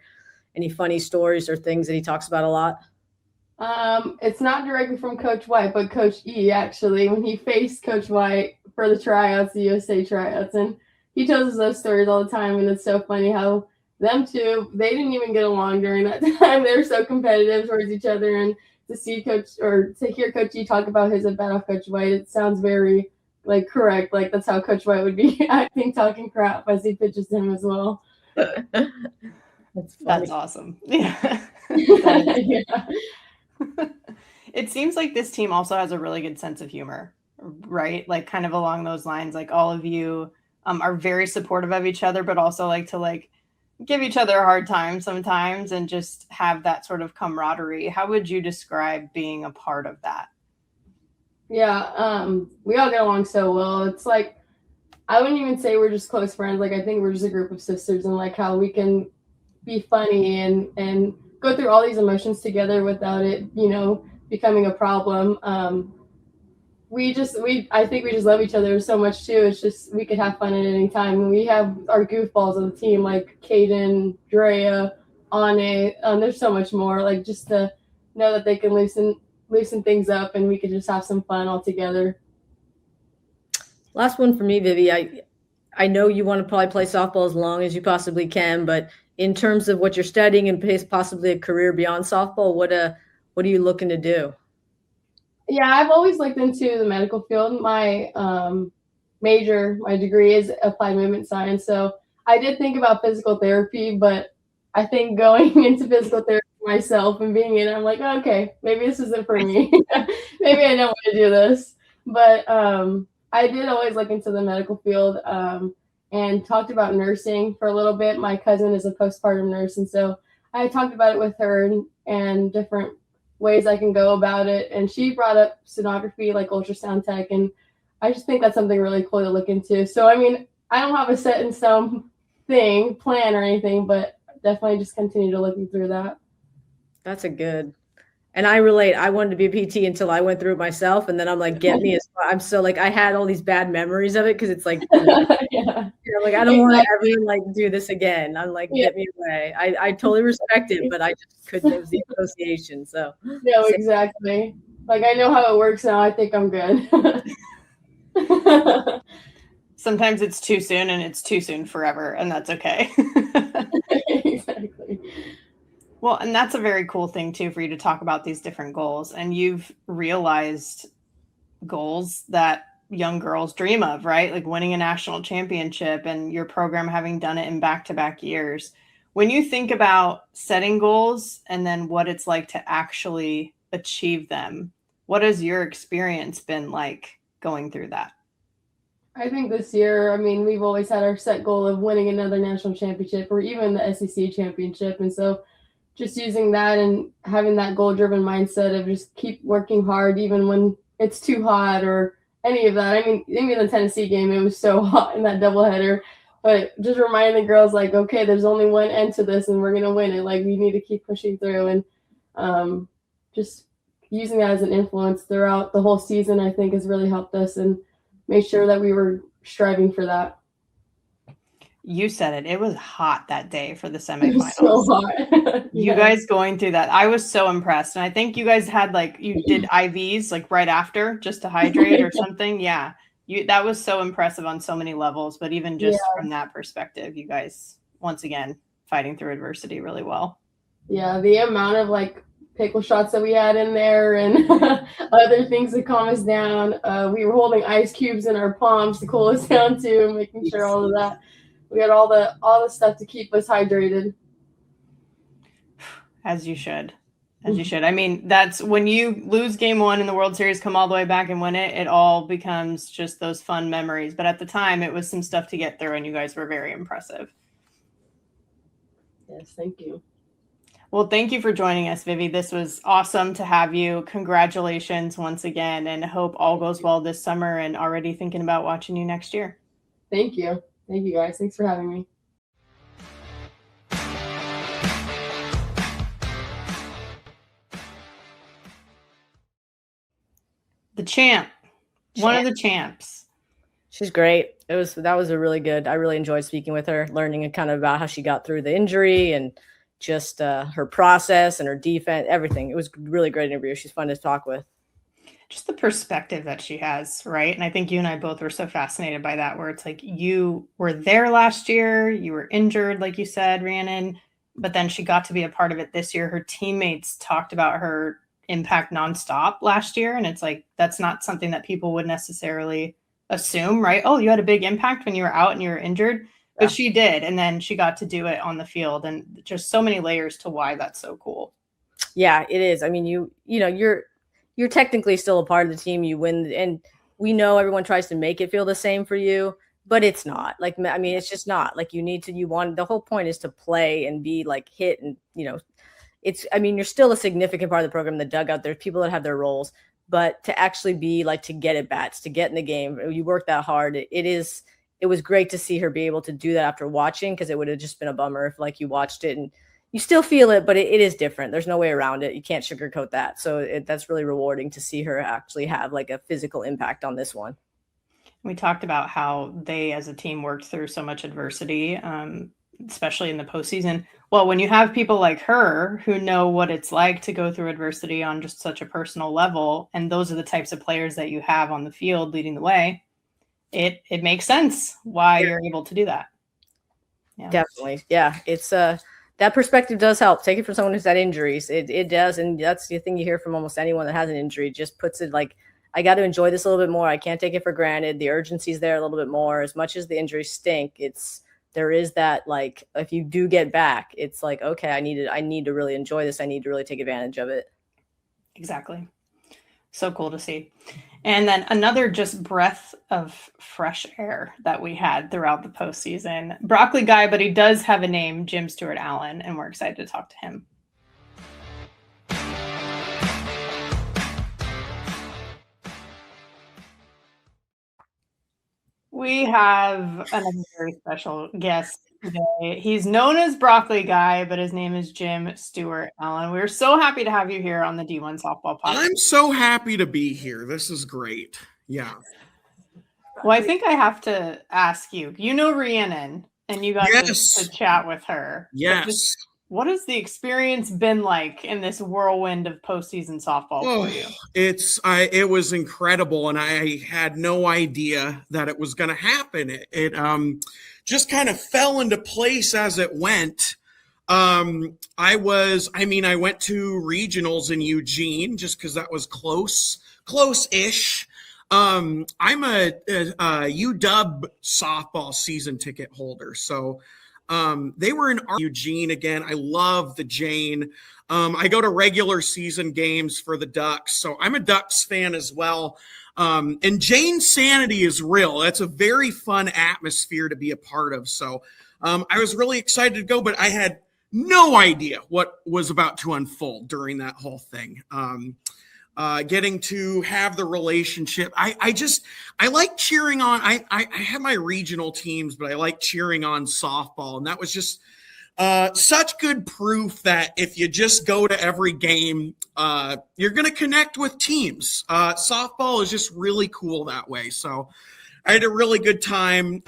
any funny stories or things that he talks about a lot? It's not directly from Coach White, but Coach E, actually, when he faced Coach White for the tryouts, the USA tryouts, and he tells us those stories all the time, and it's so funny how them two, they didn't even get along during that time. They were so competitive towards each other, and to see Coach, or to hear Coach E talk about his at bat off Coach White, it sounds very like correct. Like that's how Coach White would be acting, talking crap as he pitches to him as well. That's awesome. Yeah. Yeah. It seems like this team also has a really good sense of humor, right? Like kind of along those lines, like all of you are very supportive of each other, but also like to give each other a hard time sometimes and just have that sort of camaraderie. How would you describe being a part of that? Yeah, we all get along so well. It's like, I wouldn't even say we're just close friends. Like, I think we're just a group of sisters, and like how we can be funny and go through all these emotions together without it, becoming a problem. I think we just love each other so much too. It's just, we could have fun at any time. And we have our goofballs on the team, like Kaden, Drea, Ane. There's so much more, like just to know that they can loosen things up and we could just have some fun all together. Last one for me, Vivi. I know you want to probably play softball as long as you possibly can, but in terms of what you're studying and possibly a career beyond softball, what are you looking to do? Yeah, I've always looked into the medical field. My my degree is applied movement science. So I did think about physical therapy, but I think going into physical therapy myself and being in it, I'm like, oh, okay, maybe this isn't for me. Maybe I don't want to do this. But I did always look into the medical field and talked about nursing for a little bit. My cousin is a postpartum nurse, and so I talked about it with her and different ways I can go about it. And she brought up sonography, like ultrasound tech, and I just think that's something really cool to look into. So, I mean, I don't have a set in stone plan or anything, but definitely just continue to looking through that. That's a good. And I relate. I wanted to be a PT until I went through it myself, and then I'm like, get me. I'm so like I had all these bad memories of it because it's like, yeah. Like I don't want to ever like do this again. I'm like, get me away. I totally respect it, but I just couldn't. It was the association. So no, exactly. Like I know how it works now. I think I'm good. Sometimes it's too soon and it's too soon forever, and that's okay. Exactly. Well, and that's a very cool thing too for you to talk about these different goals. And you've realized goals that young girls dream of, right? Like winning a national championship and your program having done it in back-to-back years. When you think about setting goals and then what it's like to actually achieve them, what has your experience been like going through that? I think this year, I mean, we've always had our set goal of winning another national championship or even the SEC championship. And so just using that and having that goal-driven mindset of just keep working hard even when it's too hot or any of that. I mean, even the Tennessee game, it was so hot in that doubleheader. But just reminding the girls, like, okay, there's only one end to this and we're going to win it. Like, we need to keep pushing through. And just using that as an influence throughout the whole season, I think, has really helped us and made sure that we were striving for that. You said it. It was hot that day for the semifinals. So hot. You guys going through that. I was so impressed. And I think you guys had you did IVs like right after just to hydrate or something. Yeah. That was so impressive on so many levels. But even just from that perspective, you guys, once again, fighting through adversity really well. Yeah. The amount of pickle shots that we had in there and other things to calm us down. We were holding ice cubes in our palms to cool us down too, making sure all of that. We had all the stuff to keep us hydrated. As you should. As you should. I mean, that's when you lose game one in the World Series, come all the way back and win it, it all becomes just those fun memories. But at the time, it was some stuff to get through, and you guys were very impressive. Yes, thank you. Well, thank you for joining us, Vivi. This was awesome to have you. Congratulations once again, and hope all goes well this summer and already thinking about watching you next year. Thank you. Thank you, guys. Thanks for having me. The champ. One of the champs. She's great. That was a really good. I really enjoyed speaking with her, learning kind of about how she got through the injury and just her process and her defense, everything. It was a really great interview. She's fun to talk with. Just the perspective that she has, right? And I think you and I both were so fascinated by that, where it's like you were there last year, you were injured, like you said, Rhiannon, but then she got to be a part of it this year. Her teammates talked about her impact nonstop last year. And it's like, that's not something that people would necessarily assume, right? Oh, you had a big impact when you were out and you were injured, but she did. And then she got to do it on the field, and just so many layers to why that's so cool. Yeah, it is. I mean, you're technically still a part of the team. You win, and we know everyone tries to make it feel the same for you, but it's not. Like, I mean, it's just not. Like, the whole point is to play and be hit, and I mean, you're still a significant part of the program, the dugout. There's people that have their roles, but to actually be to get at bats, to get in the game, you work that hard. It was great to see her be able to do that after watching, because it would have just been a bummer if you watched it and you still feel it, but it is different. There's no way around it. You can't sugarcoat that. So that's really rewarding to see her actually have a physical impact on this one. We talked about how they as a team worked through so much adversity, especially in the postseason. Well, when you have people like her who know what it's like to go through adversity on just such a personal level, and those are the types of players that you have on the field leading the way, it makes sense why you're able to do that. Yeah. Definitely. Yeah. It's that perspective does help. Take it from someone who's had injuries. It does. And that's the thing you hear from almost anyone that has an injury, just puts it like, I got to enjoy this a little bit more. I can't take it for granted. The urgency's there a little bit more. As much as the injuries stink, there is that, like, if you do get back, it's like, okay, I need to really enjoy this. I need to really take advantage of it. Exactly. So cool to see. And then another just breath of fresh air that we had throughout the postseason. Broccoli guy, but he does have a name, Jim Stewart Allen, and we're excited to talk to him. We have another very special guest today. He's known as Broccoli Guy, but his name is Jim Stewart Allen. We're so happy to have you here on the D1 Softball Podcast. I'm so happy to be here. This is great. Yeah. Well, I think I have to ask you. You know Rhiannon, and you got to chat with her. Yes. What has the experience been like in this whirlwind of postseason softball for you? It was incredible, and I had no idea that it was going to happen. It just kind of fell into place as it went. I went to regionals in Eugene just because that was close-ish. I'm a UW softball season ticket holder, so they were in Eugene again. I love the Jane. I go to regular season games for the Ducks, so I'm a Ducks fan as well. And Jane sanity is real. That's a very fun atmosphere to be a part of. So I was really excited to go, but I had no idea what was about to unfold during that whole thing. Getting to have the relationship. I like cheering on. I have my regional teams, but I like cheering on softball. And that was just such good proof that if you just go to every game, you're going to connect with teams. Softball is just really cool that way. So I had a really good time.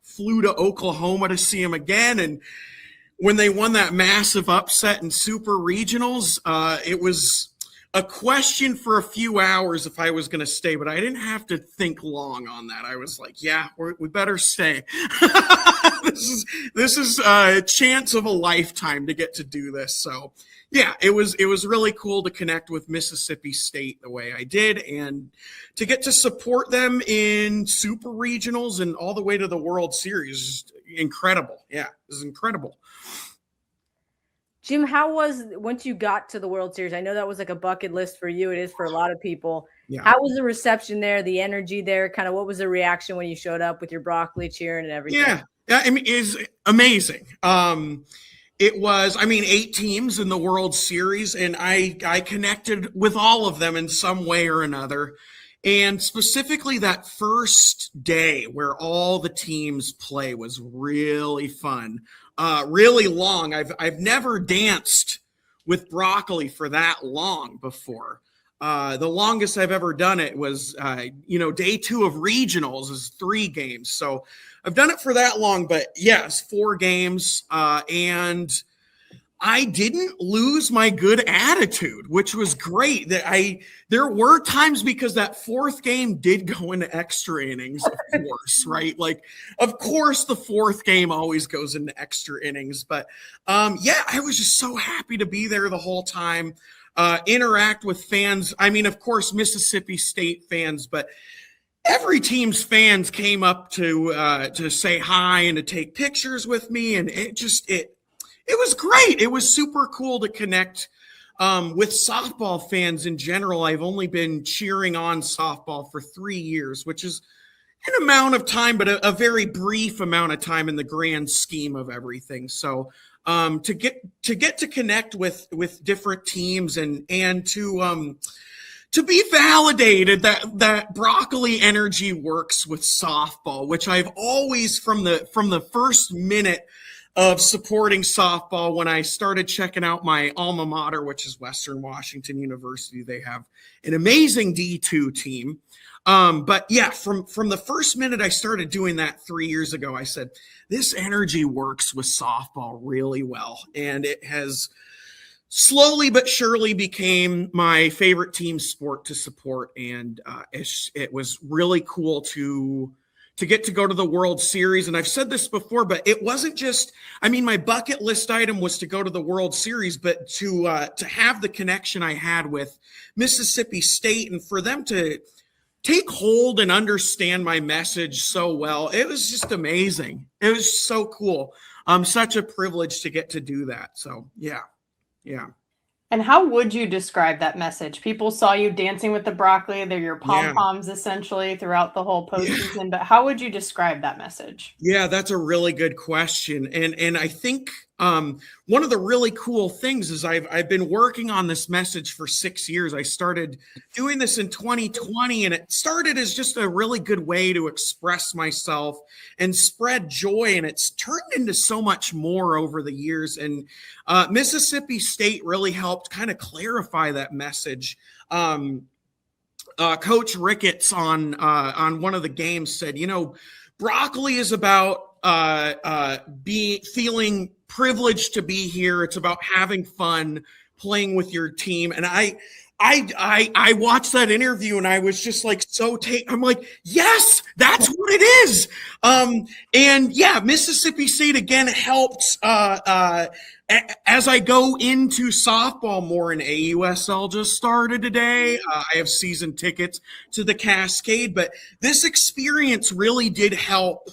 Flew to Oklahoma to see him again. And when they won that massive upset in super regionals, it was a question for a few hours if I was going to stay, but I didn't have to think long on that. I was like, yeah, we better stay. This is a chance of a lifetime to get to do this. So yeah, it was really cool to connect with Mississippi State the way I did, and to get to support them in super regionals and all the way to the World Series. Incredible. Yeah, it was incredible. Jim, how was once you got to the World Series? I know that was like a bucket list for you. It is for a lot of people. Yeah. How was the reception there, the energy there? Kind of what was the reaction when you showed up with your broccoli cheering and everything? Yeah, I mean, it's amazing. It was, 8 teams in the World Series, and I connected with all of them in some way or another. And specifically that first day where all the teams play was really fun. Really long. I've never danced with broccoli for that long before. The longest I've ever done it was, day 2 of regionals is 3 games. So I've done it for that long, but yes, 4 games. And I didn't lose my good attitude, which was great. There were times, because that 4th game did go into extra innings, of course, right? Like, of course, the 4th game always goes into extra innings. But I was just so happy to be there the whole time, interact with fans. Of course, Mississippi State fans, but every team's fans came up to say hi and to take pictures with me, and it was great. It was super cool to connect with softball fans in general. I've only been cheering on softball for 3 years, which is an amount of time, but a very brief amount of time in the grand scheme of everything. So to get to connect with different teams and to be validated that broccoli energy works with softball, which I've always from the first minute of supporting softball, when I started checking out my alma mater, which is Western Washington University. They have an amazing D2 team. But yeah, from the first minute I started doing that 3 years ago, I said, this energy works with softball really well. And it has slowly but surely became my favorite team sport to support. And it was really cool to get to go to the World Series. And I've said this before, but it wasn't just, I mean, my bucket list item was to go to the World Series, but to have the connection I had with Mississippi State and for them to take hold and understand my message so well, it was just amazing. It was so cool. Such a privilege to get to do that. So yeah. And how would you describe that message? People saw you dancing with the broccoli. They're your pom-poms essentially throughout the whole postseason. But how would you describe that message? Yeah, that's a really good question. And I think one of the really cool things is I've been working on this message for 6 years. I started doing this in 2020, and it started as just a really good way to express myself and spread joy. And it's turned into so much more over the years. And Mississippi State really helped kind of clarify that message. Coach Ricketts on one of the games said, broccoli is about feeling privileged to be here. It's about having fun, playing with your team. And I watched that interview and I was just like, I'm like, yes, that's what it is. And yeah, Mississippi State again helped, as I go into softball more, and AUSL just started today. I have season tickets to the Cascade, but this experience really did help.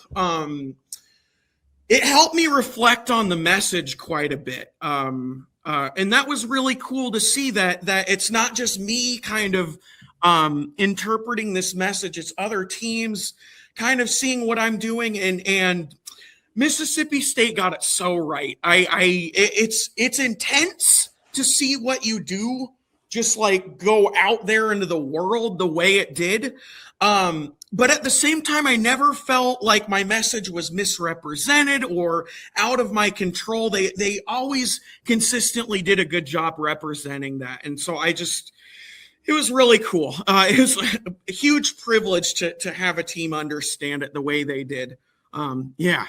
It helped me reflect on the message quite a bit. And that was really cool to see that it's not just me kind of interpreting this message. It's other teams kind of seeing what I'm doing, and Mississippi State got it so right. It's intense to see what you do, just like go out there into the world the way it did. But at the same time, I never felt like my message was misrepresented or out of my control. They always consistently did a good job representing that. And so it was really cool. It was a huge privilege to have a team understand it the way they did. Yeah.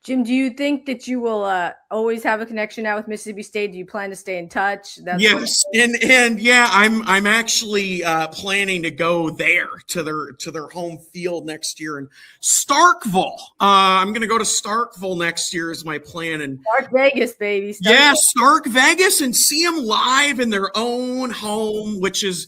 Jim, do you think that you will always have a connection now with Mississippi State? Do you plan to stay in touch? Yes, and yeah, I'm actually planning to go there to their home field next year in Starkville. I'm going to go to Starkville next year is my plan. And Stark Vegas, baby. Stark Vegas, and see them live in their own home, which is,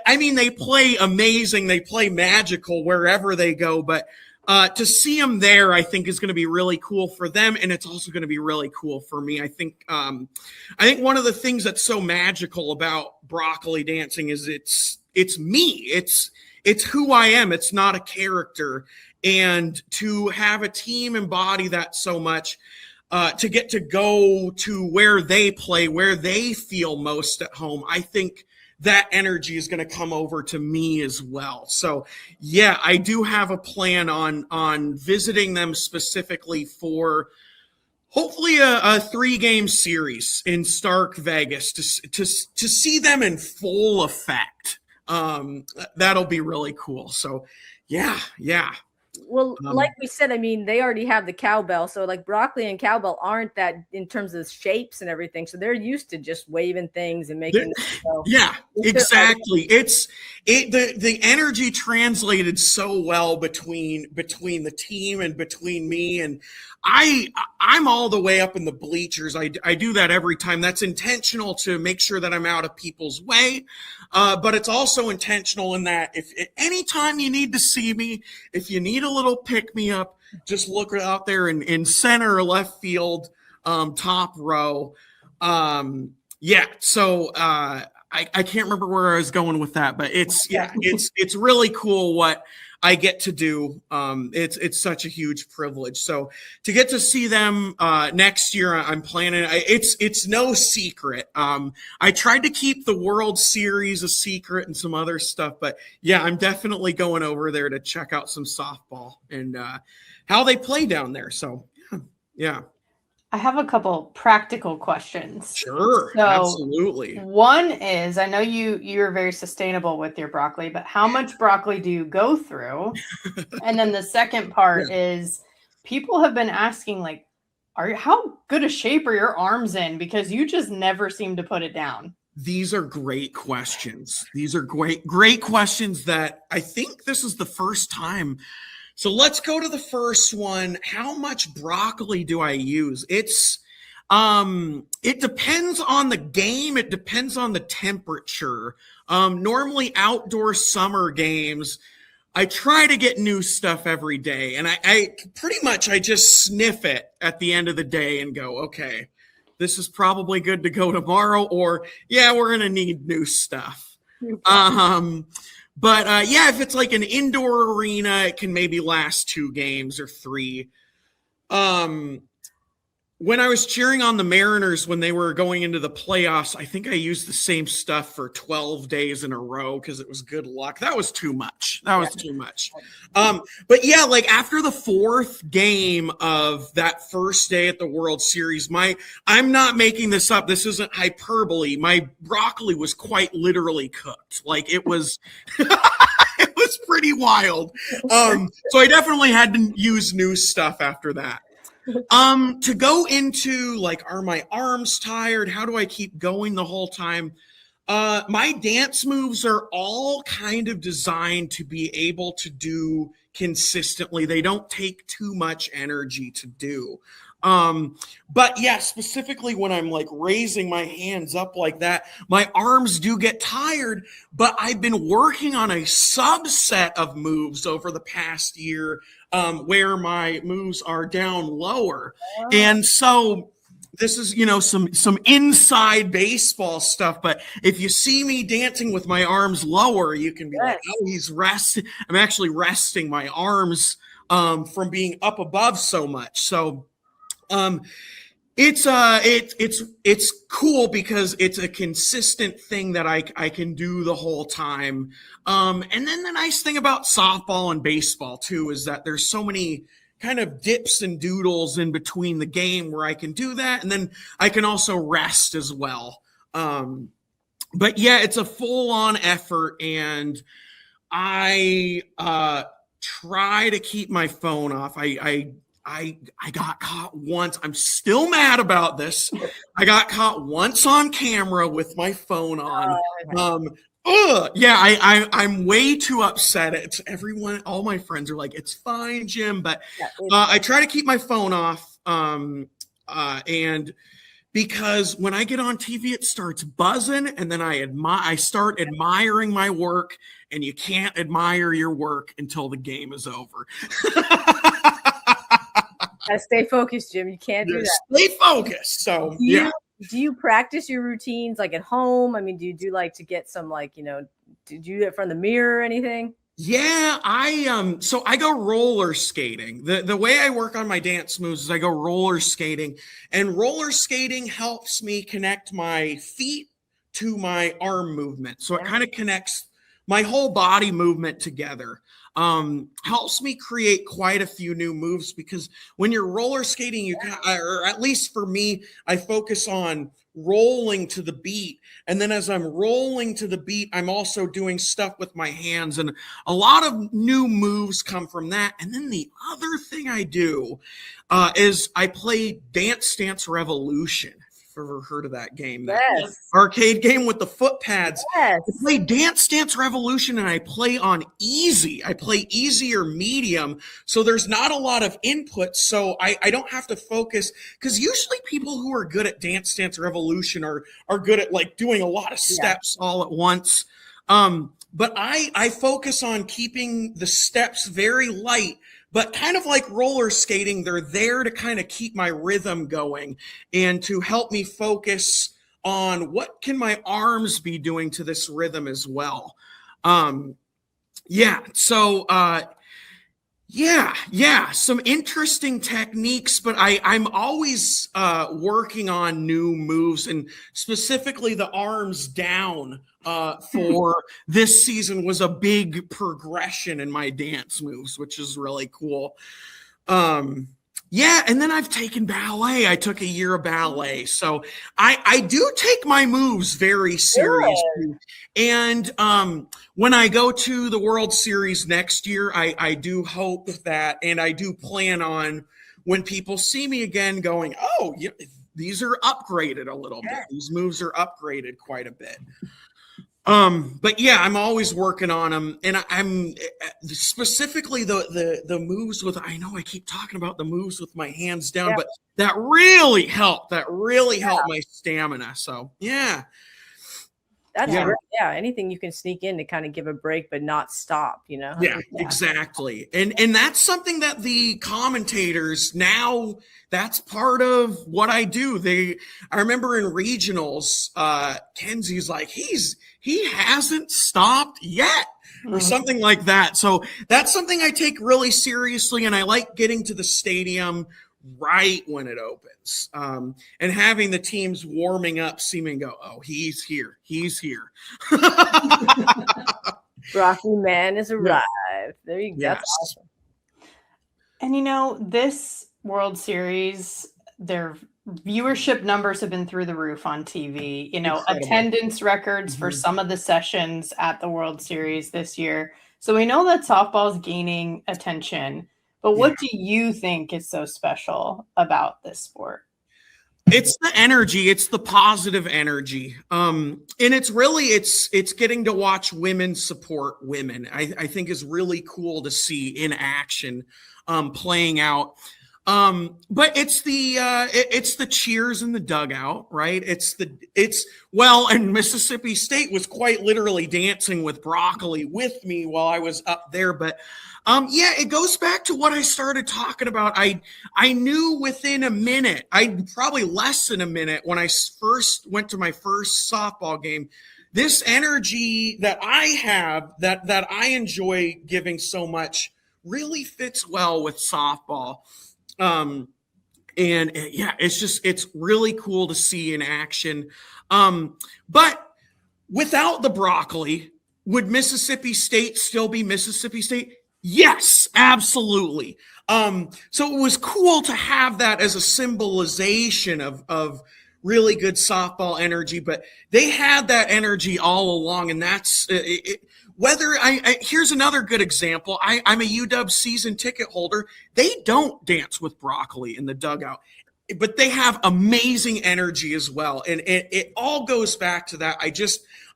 I mean, they play amazing. They play magical wherever they go, but to see them there, I think is going to be really cool for them, and it's also going to be really cool for me. I think one of the things that's so magical about broccoli dancing is it's me. It's who I am. It's not a character, and to have a team embody that so much, to get to go to where they play, where they feel most at home, I think that energy is going to come over to me as well. So yeah, I do have a plan on visiting them specifically for hopefully a 3-game series in Stark Vegas to see them in full effect. That'll be really cool. So yeah. Well, like we said, I mean, they already have the cowbell. So like broccoli and cowbell aren't that in terms of shapes and everything. So they're used to just waving things and making. Yeah, exactly. The energy translated so well between the team and between me, and I'm all the way up in the bleachers. I do that every time. That's intentional to make sure that I'm out of people's way. But it's also intentional in that if anytime you need to see me, if you need a little pick me up, just look out there in center or left field, top row. So I can't remember where I was going with that, but it's really cool what I get to do. It's such a huge privilege. So to get to see them next year, I'm planning. It's no secret. I tried to keep the World Series a secret and some other stuff, but yeah, I'm definitely going over there to check out some softball and how they play down there. So yeah. I have a couple practical questions. Sure, so absolutely. One is, I know you're very sustainable with your broccoli, but how much broccoli do you go through? And then the second part is, people have been asking, like, how good a shape are your arms in? Because you just never seem to put it down. These are great questions. These are great questions that I think this is the first time. So let's go to the first one. How much broccoli do I use? It depends on the game. It depends on the temperature. Normally outdoor summer games, I try to get new stuff every day. And I pretty much, I just sniff it at the end of the day and go, okay, this is probably good to go tomorrow, or yeah, we're going to need new stuff. But if it's like an indoor arena, it can maybe last 2 games or 3. When I was cheering on the Mariners when they were going into the playoffs, I think I used the same stuff for 12 days in a row because it was good luck. That was too much. But yeah, like after the 4th game of that first day at the World Series, I'm not making this up. This isn't hyperbole. My broccoli was quite literally cooked. Like it was, it was pretty wild. So I definitely had to use new stuff after that. To go into like, are my arms tired? How do I keep going the whole time? My dance moves are all kind of designed to be able to do consistently. They don't take too much energy to do. But yeah, specifically when I'm like raising my hands up like that, my arms do get tired, but I've been working on a subset of moves over the past year, where my moves are down lower. Wow. And so this is, some inside baseball stuff, but if you see me dancing with my arms lower, you can be like, oh, he's resting. I'm actually resting my arms, from being up above so much. So, it's cool because it's a consistent thing that I can do the whole time. And then the nice thing about softball and baseball too is that there's so many kind of dips and doodles in between the game where I can do that, and then I can also rest as well. But yeah, it's a full-on effort, and I try to keep my phone off. I got caught once. I'm still mad about this. I got caught once on camera with my phone on. I'm way too upset. It's everyone, all my friends are like, it's fine, Jim. But I try to keep my phone off. And because when I get on TV, it starts buzzing, and then I start admiring my work, and you can't admire your work until the game is over. Stay focused, Jim. You can't do that. Stay focused. So, do you practice your routines like at home? I mean, do you like to get some did you do it from the mirror or anything? Yeah, so I go roller skating. The way I work on my dance moves is I go roller skating, and roller skating helps me connect my feet to my arm movement. So it kind of connects my whole body movement together. Helps me create quite a few new moves, because when you're roller skating, or at least for me, I focus on rolling to the beat. And then as I'm rolling to the beat, I'm also doing stuff with my hands, and a lot of new moves come from that. And then the other thing I do is I play Dance Dance Revolution. Ever heard of that game? That arcade game with the foot pads. Yes. I play Dance Dance Revolution, and I play on easy. I play easy or medium, so there's not a lot of input, so I don't have to focus, because usually people who are good at Dance Dance Revolution are good at like doing a lot of steps all at once. But I focus on keeping the steps very light. But kind of like roller skating, they're there to kind of keep my rhythm going and to help me focus on what can my arms be doing to this rhythm as well. Some interesting techniques, but I'm always working on new moves, and specifically the arms down for this season was a big progression in my dance moves, which is really cool. And then I've taken ballet. I took a year of ballet. So I do take my moves very seriously. And when I go to the World Series next year, I do hope that, and I do plan on when people see me again going, oh, yeah, these are upgraded a little bit. These moves are upgraded quite a bit. But yeah, I'm always working on them, and I'm specifically the moves with. I know I keep talking about the moves with my hands down, but that really helped. That really helped my stamina. So yeah. That's great. Yeah, anything you can sneak in to kind of give a break but not stop, you know? Yeah, exactly. And that's something that the commentators now, that's part of what I do. I remember in regionals, Kenzie's like, he hasn't stopped yet or something like that. So that's something I take really seriously, and I like getting to the stadium right when it opens, and having the teams warming up, seeming go, oh, he's here. Broccoli Man has arrived. There you go. Yes. That's awesome. And you know, this World Series, their viewership numbers have been through the roof on TV. You know, Incredible. Attendance records for some of the sessions at the World Series this year. So we know that softball is gaining attention. But what do you think is so special about this sport? It's the energy. It's the positive energy. And it's really, it's getting to watch women support women. I think is really cool to see in action, playing out. But it's the cheers in the dugout, right? And Mississippi State was quite literally dancing with broccoli with me while I was up there. But it goes back to what I started talking about. I knew within a minute, probably less than a minute, when I first went to my first softball game, this energy that I have, that I enjoy giving so much, really fits well with softball. It's really cool to see in action. But without the broccoli, would Mississippi State still be Mississippi State? Yes, absolutely. So it was cool to have that as a symbolization of really good softball energy, but they had that energy all along, and that's here's another good example. I'm a UW season ticket holder. They don't dance with broccoli in the dugout, but they have amazing energy as well. And it all goes back to that.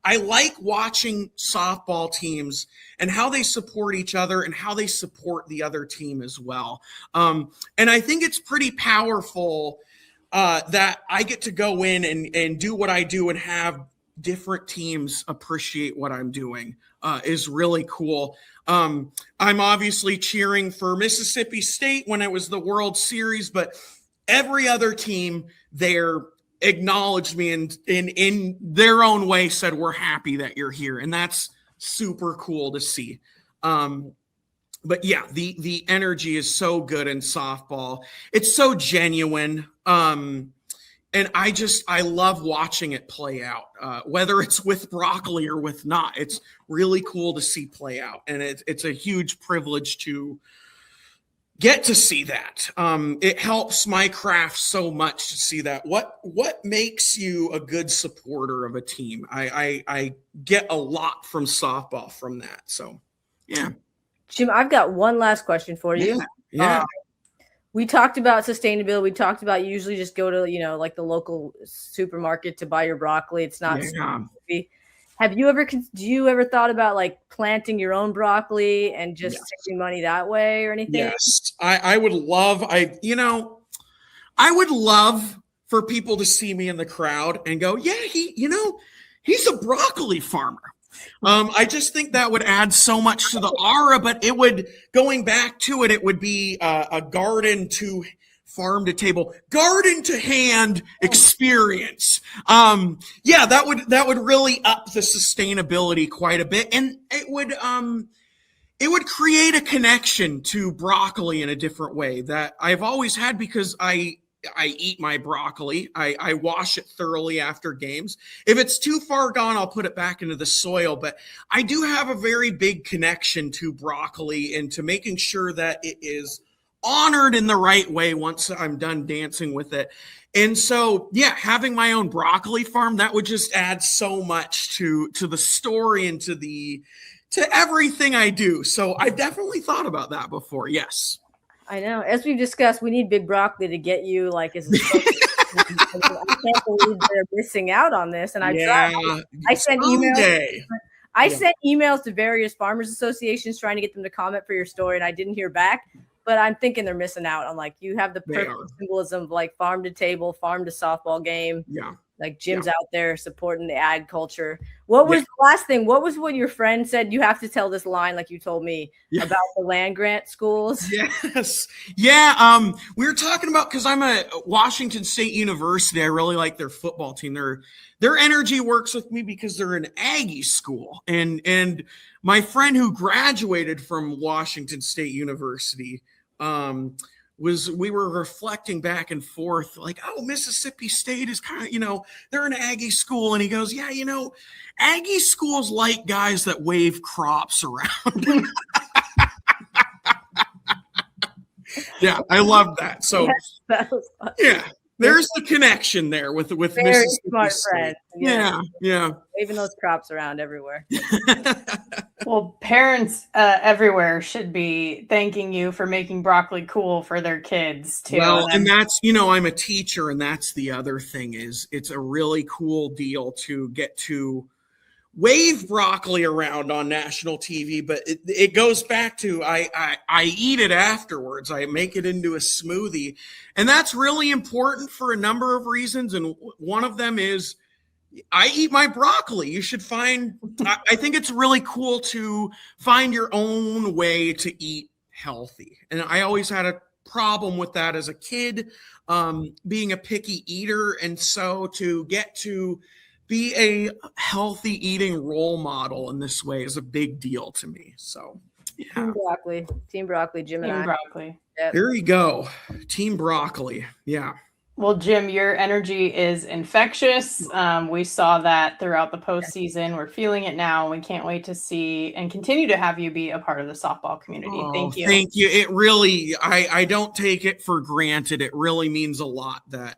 I like watching softball teams and how they support each other and how they support the other team as well. And I think it's pretty powerful that I get to go in and do what I do and have different teams appreciate what I'm doing. Is really cool. I'm obviously cheering for Mississippi State when it was the World Series, but every other team there acknowledged me and in their own way said, we're happy that you're here. And that's super cool to see. But yeah, the energy is so good in softball. It's so genuine. And I love watching it play out, whether it's with broccoli or with not. It's really cool to see play out. And it's a huge privilege to get to see that. It helps my craft so much to see that. What makes you a good supporter of a team? I get a lot from softball from that. So, yeah. Jim, I've got one last question for you. Yeah. We talked about sustainability. We talked about you usually just go to, like the local supermarket to buy your broccoli. It's not. Do you ever thought about like planting your own broccoli and just saving money that way or anything? Yes, I would love. I would love for people to see me in the crowd and go, yeah, he's a broccoli farmer. I just think that would add so much to the aura, but it would, going back to it, it would be a garden to farm to table, garden to hand experience. That would really up the sustainability quite a bit. And it would create a connection to broccoli in a different way that I've always had, because I eat my broccoli. I wash it thoroughly after games. If it's too far gone, I'll put it back into the soil. But I do have a very big connection to broccoli and to making sure that it is honored in the right way once I'm done dancing with it. And so, having my own broccoli farm, that would just add so much to the story and to everything I do. So I've definitely thought about that before. Yes. I know. As we've discussed, we need Big Broccoli to get you like as I can't believe they're missing out on this. And I sent emails. I sent emails to various farmers associations trying to get them to comment for your story, and I didn't hear back. But I'm thinking they're missing out on like you have the perfect symbolism of like farm to table, farm to softball game. Yeah. Like Jim's out there supporting the ag culture. What was the last thing? What was what your friend said? You have to tell this line, like you told me about the land grant schools. Yes. Yeah. We were talking about, because I'm at Washington State University. I really like their football team. Their energy works with me because they're an Aggie school. And my friend who graduated from Washington State University, we were reflecting back and forth like, oh, Mississippi State is kind of, they're an Aggie school. And he goes, yeah, Aggie schools like guys that wave crops around. Yeah, I love that. So yes, that was fun. Yeah, there's the connection there with very Mississippi smart State. friend. Yeah. Waving those crops around everywhere. Well, parents everywhere should be thanking you for making broccoli cool for their kids too. Well, and that's, I'm a teacher, and that's the other thing is it's a really cool deal to get to wave broccoli around on national TV, but it goes back to I eat it afterwards. I make it into a smoothie, and that's really important for a number of reasons. And one of them is I eat my broccoli. You should I think it's really cool to find your own way to eat healthy. And I always had a problem with that as a kid, being a picky eater. And so to get to be a healthy eating role model in this way is a big deal to me. So, yeah. Team Broccoli, Jim and I. Broccoli. Yep. There you go. Team Broccoli. Yeah. Well, Jim, your energy is infectious. We saw that throughout the postseason. We're feeling it now. We can't wait to see and continue to have you be a part of the softball community. Thank you. Thank you. It really, I don't take it for granted. It really means a lot that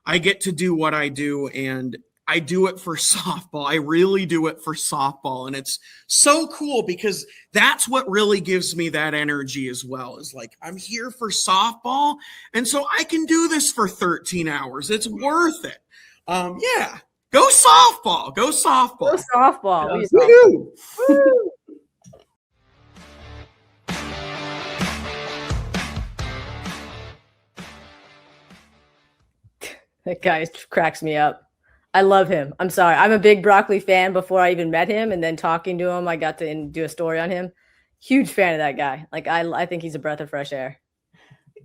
I get to do what I do, and I do it for softball. I really do it for softball. And it's so cool because that's what really gives me that energy as well, is like, I'm here for softball. And so I can do this for 13 hours. It's worth it. Yeah. Go softball. Go softball. Go softball. Woo-hoo. Woo. That guy cracks me up. I love him. I'm sorry. I'm a big Broccoli fan before I even met him. And then talking to him, I got to do a story on him. Huge fan of that guy. Like, I think he's a breath of fresh air.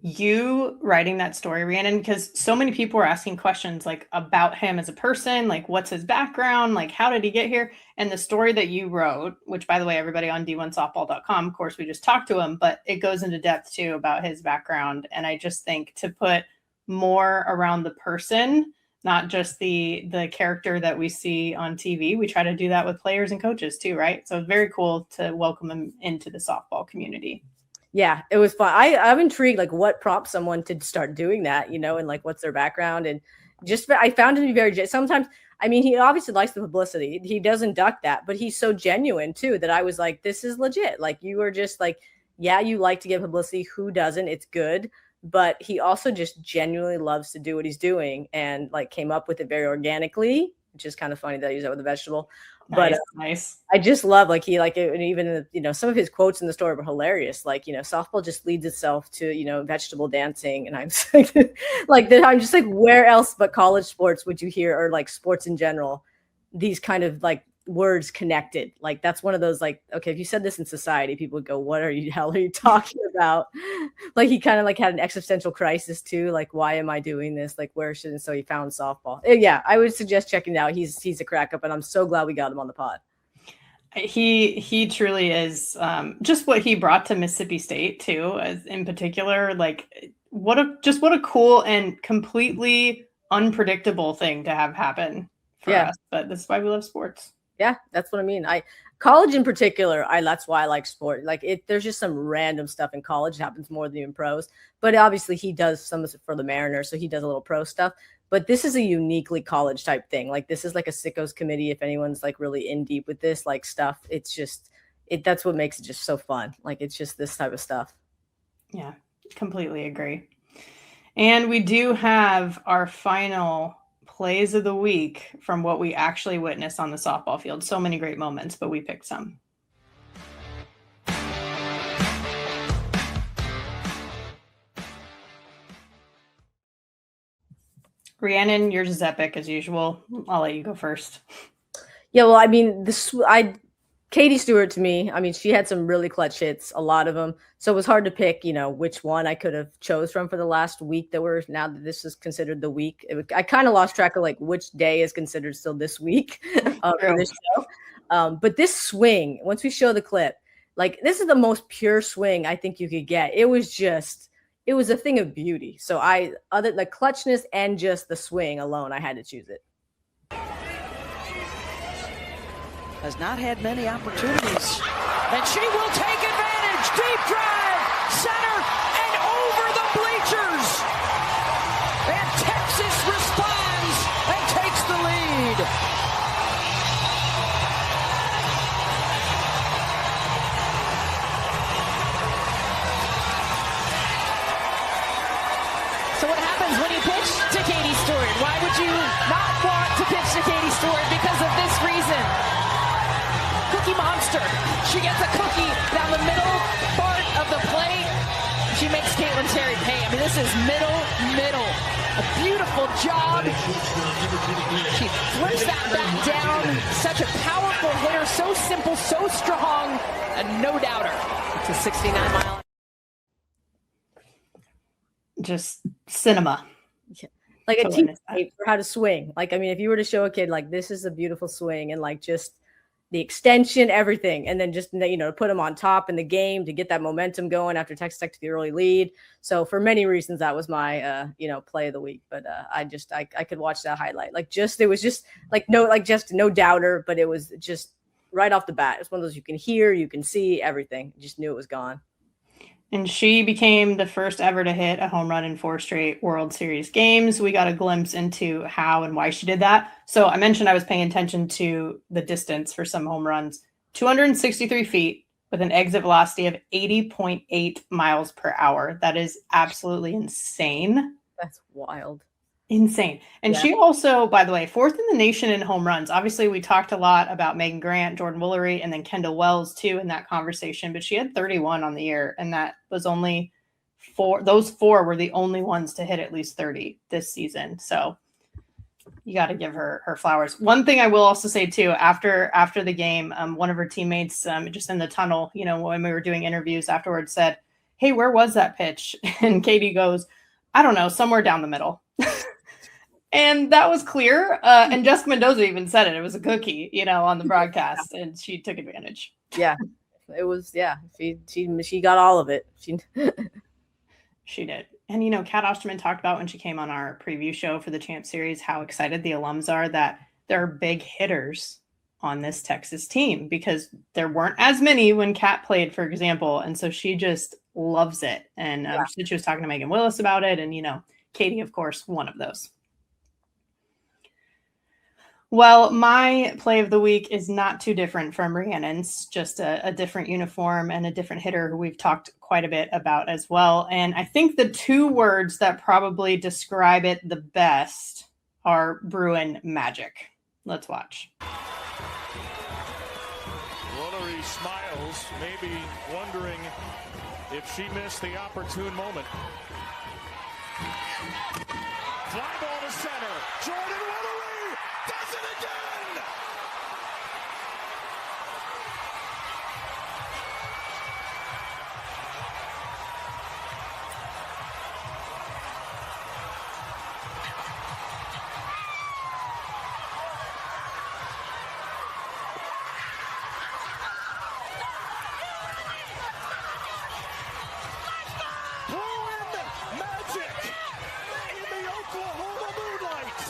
You writing that story, Rhiannon, because so many people were asking questions like about him as a person, like what's his background, like how did he get here? And the story that you wrote, which by the way, everybody on D1Softball.com, of course, we just talked to him, but it goes into depth too about his background. And I just think to put more around the person, not just the character that we see on TV. We try to do that with players and coaches too, right? So it's very cool to welcome him into the softball community. Yeah, it was fun. I'm intrigued, like what prompts someone to start doing that, and like what's their background. And just, I found him to be very, sometimes, I mean, he obviously likes the publicity. He doesn't duck that, but he's so genuine too, that I was like, this is legit. Like you are just like, yeah, you like to get publicity. Who doesn't? It's good. But he also just genuinely loves to do what he's doing, and like came up with it very organically, which is kind of funny that I use that with a vegetable. Nice, but nice. I just love like he like it, and even some of his quotes in the story were hilarious. Like softball just leads itself to vegetable dancing, and I'm like that. I'm just like, where else but college sports would you hear, or like sports in general, these kind of like words connected? Like that's one of those, like, okay, if you said this in society, people would go, what are you talking about? Like he kind of like had an existential crisis too, like, why am I doing this, like where should, and so he found softball. Yeah, I would suggest checking it out. He's a crack up, and I'm so glad we got him on the pod. He truly is, just what he brought to Mississippi State too, as in particular, like what a cool and completely unpredictable thing to have happen for us. But this is why we love sports. Yeah, that's what I mean. College in particular, that's why I like sport. Like there's just some random stuff in college that happens more than in pros. But obviously he does some of it for the Mariners, so he does a little pro stuff. But this is a uniquely college type thing. Like this is like a sickos committee. If anyone's like really in deep with this like stuff, it's just that's what makes it just so fun. Like it's just this type of stuff. Yeah, completely agree. And we do have our final plays of the week from what we actually witnessed on the softball field. So many great moments, but we picked some. Rhiannon, yours is epic as usual. I'll let you go first. Yeah, well, I mean, Katie Stewart to me, I mean, she had some really clutch hits, a lot of them. So it was hard to pick, which one I could have chose from for the last week now that this is considered the week. I kind of lost track of like which day is considered still this week for this show. But this swing, once we show the clip, like this is the most pure swing I think you could get. It was a thing of beauty. So other the clutchness and just the swing alone, I had to choose it. Has not had many opportunities. And she will take advantage. Deep drive, center, and over the bleachers. And Texas responds and takes the lead. So what happens when you pitch to Katie Stewart? Why would you not want to pitch to Katie Stewart? Because of this reason. Cookie Monster. She gets a cookie down the middle part of the plate. She makes Caitlin Terry pay. I mean, this is middle. A beautiful job. She flips that back down. Such a powerful hitter. So simple, so strong. A no doubter. It's a 69-mile. Just cinema. Yeah. Like a team for how to swing. Like, I mean, if you were to show a kid, like, this is a beautiful swing and like just the extension, everything, and then just to put them on top in the game to get that momentum going after Texas Tech to the early lead. So for many reasons, that was my play of the week. But I could watch that highlight. It was just no doubter, but it was just right off the bat. It's one of those you can hear, you can see everything. Just knew it was gone. And she became the first ever to hit a home run in 4 straight World Series games. We got a glimpse into how and why she did that. So I mentioned I was paying attention to the distance for some home runs. 263 feet with an exit velocity of 80.8 miles per hour. That is absolutely insane. That's wild. Insane. And she also, by the way, 4th in the nation in home runs. Obviously, we talked a lot about Megan Grant, Jordan Woolery, and then Kendall Wells, too, in that conversation. But she had 31 on the year, and that was only 4. Those 4 were the only ones to hit at least 30 this season. So you got to give her flowers. One thing I will also say, too, after the game, one of her teammates just in the tunnel, when we were doing interviews afterwards said, "Hey, where was that pitch?" And Katie goes, "I don't know, somewhere down the middle." And that was clear. And Jessica Mendoza even said it. It was a cookie, on the broadcast, and she took advantage. Yeah, it was. Yeah, she got all of it. She did. And Kat Osterman talked about when she came on our preview show for the Champ Series how excited the alums are that there are big hitters on this Texas team because there weren't as many when Kat played, for example, and so she just loves it. And she was talking to Megan Willis about it, and Katie, of course, one of those. Well, my play of the week is not too different from Rhiannon's, just a different uniform and a different hitter who we've talked quite a bit about as well. And I think the 2 words that probably describe it the best are Bruin magic. Let's watch. Woolery smiles, maybe wondering if she missed the opportune moment. Fly ball to center. Jordan Woolery does it again! Bruin magic in the Oklahoma moonlight.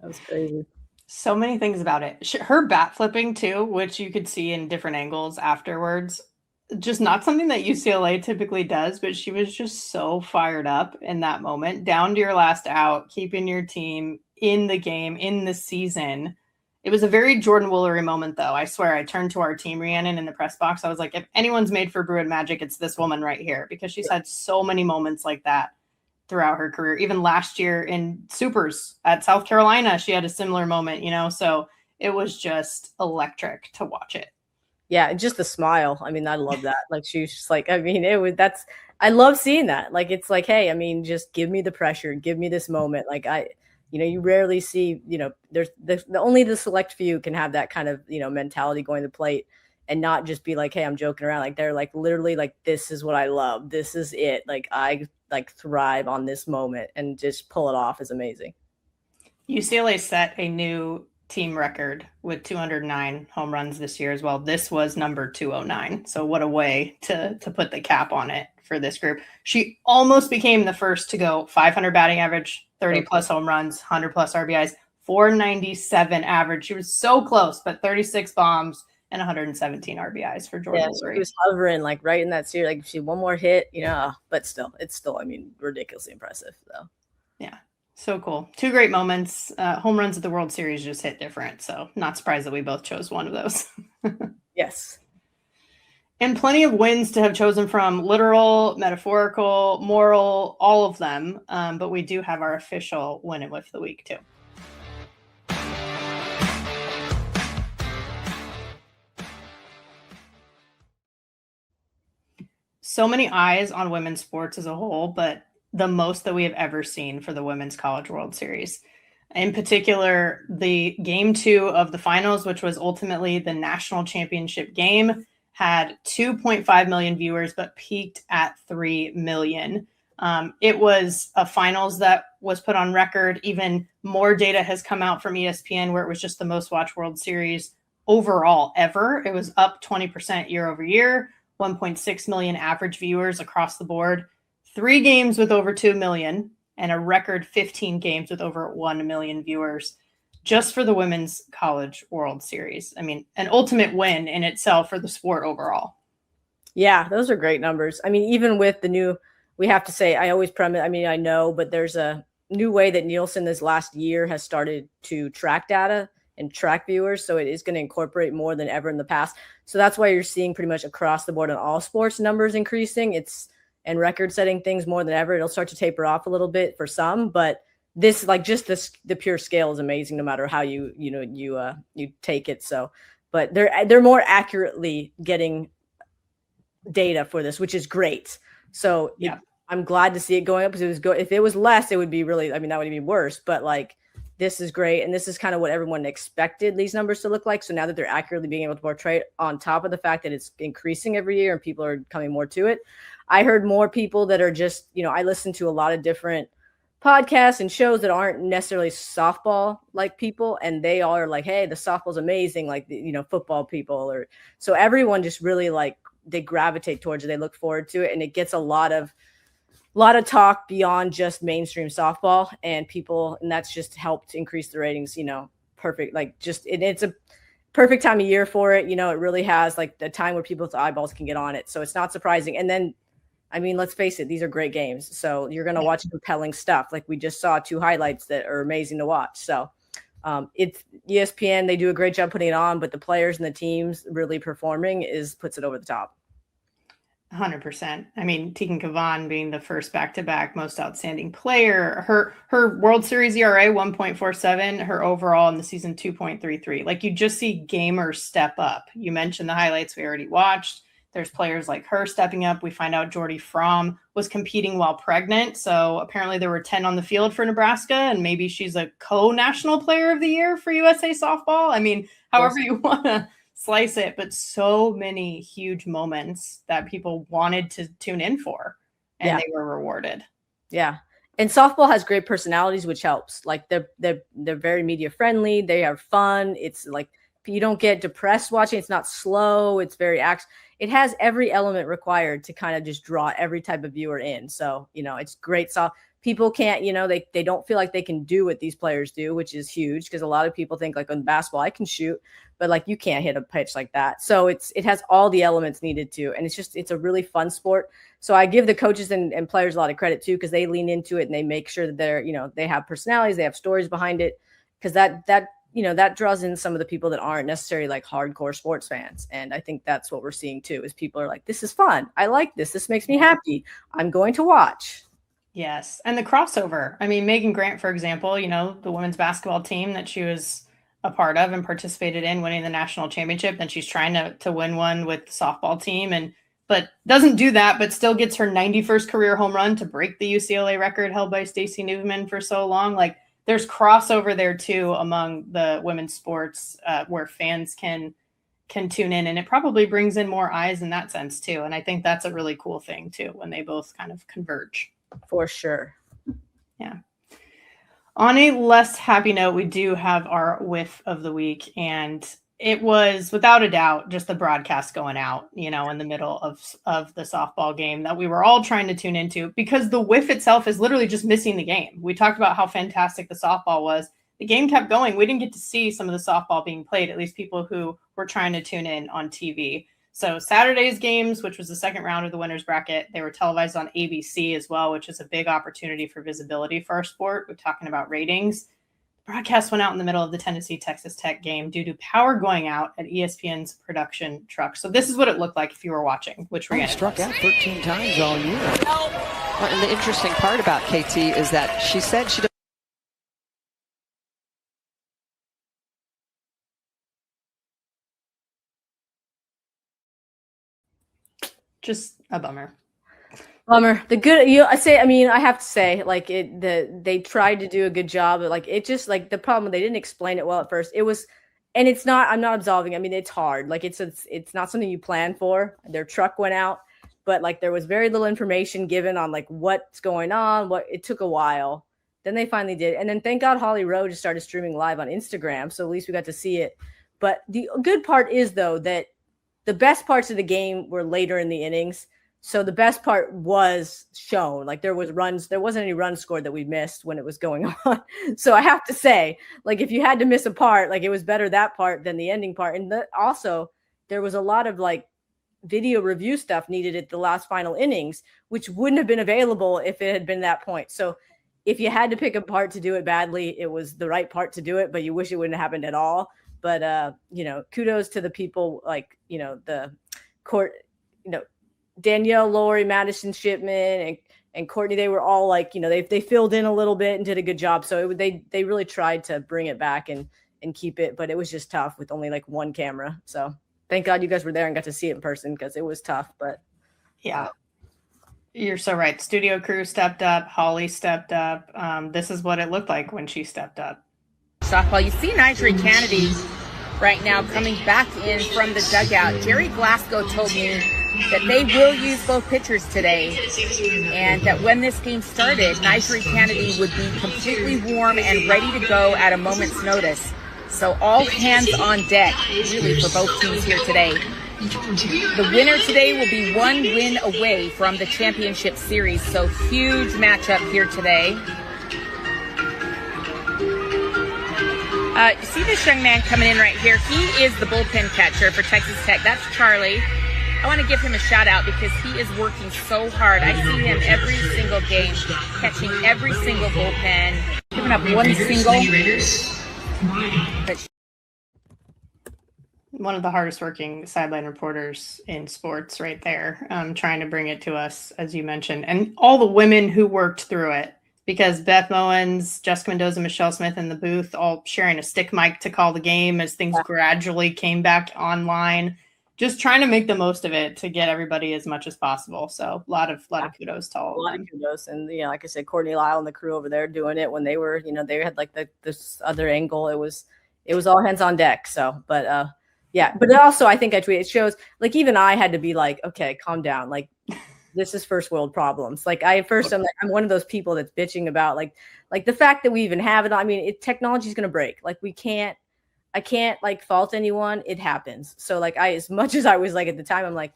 That was crazy. So many things about it. Her bat flipping too, which you could see in different angles afterwards. Just not something that UCLA typically does, but she was just so fired up in that moment, down to your last out, keeping your team in the game, in the season. It was a very Jordan Woolery moment, though. I swear, I turned to our team, Rhiannon, in the press box. I was like, if anyone's made for Bruin Magic, it's this woman right here, because she's had so many moments like that throughout her career. Even last year in Supers at South Carolina, she had a similar moment, so it was just electric to watch it. Yeah, and just the smile. I mean, I love that. Like, she was just like, I mean, I love seeing that. Like, it's like, hey, I mean, just give me the pressure, give me this moment. Like, you rarely see, there's only the select few can have that kind of, mentality going to the plate and not just be like, hey, I'm joking around. Like, they're like, literally like, this is what I love. This is it. Like, I thrive on this moment, and just pull it off is amazing. UCLA set a new team record with 209 home runs this year as well. This was number 209. So what a way to put the cap on it for this group. She almost became the first to go 500 batting average, 30 plus home runs, 100 plus RBIs, 497 average. She was so close, but 36 bombs and 117 RBIs for Jordan. Yeah, she was hovering like right in that series. Like, if she had one more hit, but it's still, I mean, ridiculously impressive though. Yeah. So cool. Two great moments. Home runs at the World Series just hit different. So not surprised that we both chose one of those. Yes. And plenty of wins to have chosen from, literal, metaphorical, moral, all of them. But we do have our official win and whiff of the week too. So many eyes on women's sports as a whole, but the most that we have ever seen for the Women's College World Series. In particular, the game 2 of the finals, which was ultimately the national championship game, had 2.5 million viewers, but peaked at 3 million. It was a finals that was put on record. Even more data has come out from ESPN, where it was just the most watched World Series overall ever. It was up 20% year over year, 1.6 million average viewers across the board. 3 games with over 2 million, and a record 15 games with over 1 million viewers just for the Women's College World Series. I mean, an ultimate win in itself for the sport overall. Yeah, those are great numbers. I mean, even with the new, we have to say, I know, but there's a new way that Nielsen this last year has started to track data and track viewers. So it is going to incorporate more than ever in the past. So that's why you're seeing pretty much across the board on all sports numbers increasing. And record-setting things more than ever. It'll start to taper off a little bit for some, but this, like, just the pure scale is amazing, no matter how you take it. So, but they're more accurately getting data for this, which is great. So yeah, I'm glad to see it going up, because if it was less, it would be really, I mean, that would be worse. But like, this is great, and this is kind of what everyone expected these numbers to look like. So now that they're accurately being able to portray it, on top of the fact that it's increasing every year and people are coming more to it. I heard more people that are just, I listen to a lot of different podcasts and shows that aren't necessarily softball like people, and they are like, hey, the softball's amazing, like, football people, so everyone just really, like, they gravitate towards it, they look forward to it, and it gets a lot of talk beyond just mainstream softball, and that's just helped increase the ratings. Perfect, like, just it's a perfect time of year for it. It really has, like, the time where people's eyeballs can get on it, so it's not surprising. And then, I mean, let's face it, these are great games. So you're going to watch compelling stuff. Like, we just saw 2 highlights that are amazing to watch. So it's ESPN. They do a great job putting it on, but the players and the teams really performing puts it over the top. 100%. I mean, Teagan Kavan being the first back-to-back most outstanding player, her World Series ERA 1.47, her overall in the season 2.33. Like, you just see gamers step up. You mentioned the highlights we already watched. There's players like her stepping up. We find out Jordy Fromm was competing while pregnant. So apparently there were 10 on the field for Nebraska, and maybe she's a co-national player of the year for USA softball. I mean, however you want to slice it, but so many huge moments that people wanted to tune in for, and they were rewarded. Yeah. And softball has great personalities, which helps. Like, they're very media friendly. They are fun. It's like, you don't get depressed watching. It's not slow. It's very it has every element required to kind of just draw every type of viewer in. So, it's great. So people can't, they don't feel like they can do what these players do, which is huge, because a lot of people think, like, on basketball, I can shoot, but like, you can't hit a pitch like that. So it has all the elements needed to, and it's a really fun sport. So I give the coaches and players a lot of credit too, because they lean into it and they make sure that they're, they have personalities, they have stories behind it, because that that draws in some of the people that aren't necessarily like hardcore sports fans. And I think that's what we're seeing too, is people are like, this is fun. I like this. This makes me happy. I'm going to watch. Yes. And the crossover. I mean, Megan Grant, for example, the women's basketball team that she was a part of and participated in winning the national championship. And she's trying to win one with the softball team but doesn't do that, but still gets her 91st career home run to break the UCLA record held by Stacey Newman for so long. Like, there's crossover there too among the women's sports where fans can tune in, and it probably brings in more eyes in that sense too. And I think that's a really cool thing too, when they both kind of converge. For sure. Yeah. On a less happy note, we do have our whiff of the week, and it was without a doubt just the broadcast going out, in the middle of the softball game that we were all trying to tune into, because the whiff itself is literally just missing the game. We talked about how fantastic the softball was. The game kept going. We didn't get to see some of the softball being played, at least people who were trying to tune in on TV. So Saturday's games, which was the second round of the winners bracket, they were televised on ABC as well, which is a big opportunity for visibility for our sport. We're talking about ratings. Broadcast went out in the middle of the Tennessee-Texas Tech game due to power going out at ESPN's production truck. So this is what it looked like if you were watching, which Rhiannon struck out 13 times all year. Well, and the interesting part about KT is that she said she just a bummer. I have to say, like, they tried to do a good job, but like, it just, like, the problem, they didn't explain it well at first. I'm not absolving. I mean, it's hard. Like, it's not something you plan for. Their truck went out, but like, there was very little information given on like what's going on. It took a while. Then they finally did. And then thank God Holly Rowe just started streaming live on Instagram. So at least we got to see it. But the good part is, though, that the best parts of the game were later in the innings. So the best part was shown. Like, there wasn't any runs scored that we missed when it was going on. So I have to say, like, if you had to miss a part, like, it was better that part than the ending part. And also there was a lot of like video review stuff needed at the last final innings, which wouldn't have been available if it had been that point. So if you had to pick a part to do it badly, it was the right part to do it, but you wish it wouldn't have happened at all. But, kudos to the people, like, the court, Danielle, Lori, Madison Shipman, and Courtney. They were all like, they filled in a little bit and did a good job. So they really tried to bring it back and keep it, but it was just tough with only like one camera. So thank God you guys were there and got to see it in person, because it was tough. But yeah, you're so right. Studio crew stepped up. Holly stepped up. This is what it looked like when she stepped up. Softball. You see Nigeri Kennedy right now coming back in from the dugout. Jerry Glasgow told me that they will use both pitchers today, and that when this game started, Nigeri Kennedy would be completely warm and ready to go at a moment's notice. So all hands on deck, really, for both teams here today. The winner today will be one win away from the championship series, so huge matchup here today. You see this young man coming in right here? He is the bullpen catcher for Texas Tech. That's Charlie. I want to give him a shout out because he is working so hard. I see him every single game, catching every single bullpen, giving up one single. One of the hardest working sideline reporters in sports right there, trying to bring it to us, as you mentioned, and all the women who worked through it, because Beth Mowens, Jessica Mendoza, Michelle Smith in the booth, all sharing a stick mic to call the game as things gradually came back online, just trying to make the most of it to get everybody as much as possible. So a lot of kudos to all of them. Kudos. And like I said, Courtney Lyle and the crew over there doing it when they were, they had like this other angle. It was all hands on deck. So, but yeah, but also I think I tweeted, it shows, like, even I had to be like, okay, calm down. Like, this is first world problems. Like, I'm one of those people that's bitching about like the fact that we even have it. I mean, technology is going to break. Like, I can't like fault anyone. It happens. So like, as much as I was like, at the time, I'm like,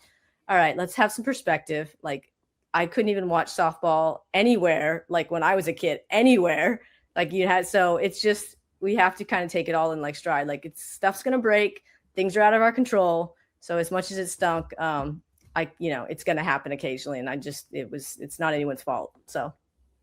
all right, let's have some perspective. Like, I couldn't even watch softball anywhere. Like when I was a kid, anywhere like you had. So it's just, we have to kind of take it all in like stride. Like, stuff's going to break. Things are out of our control. So as much as it stunk, it's going to happen occasionally. And it's not anyone's fault. So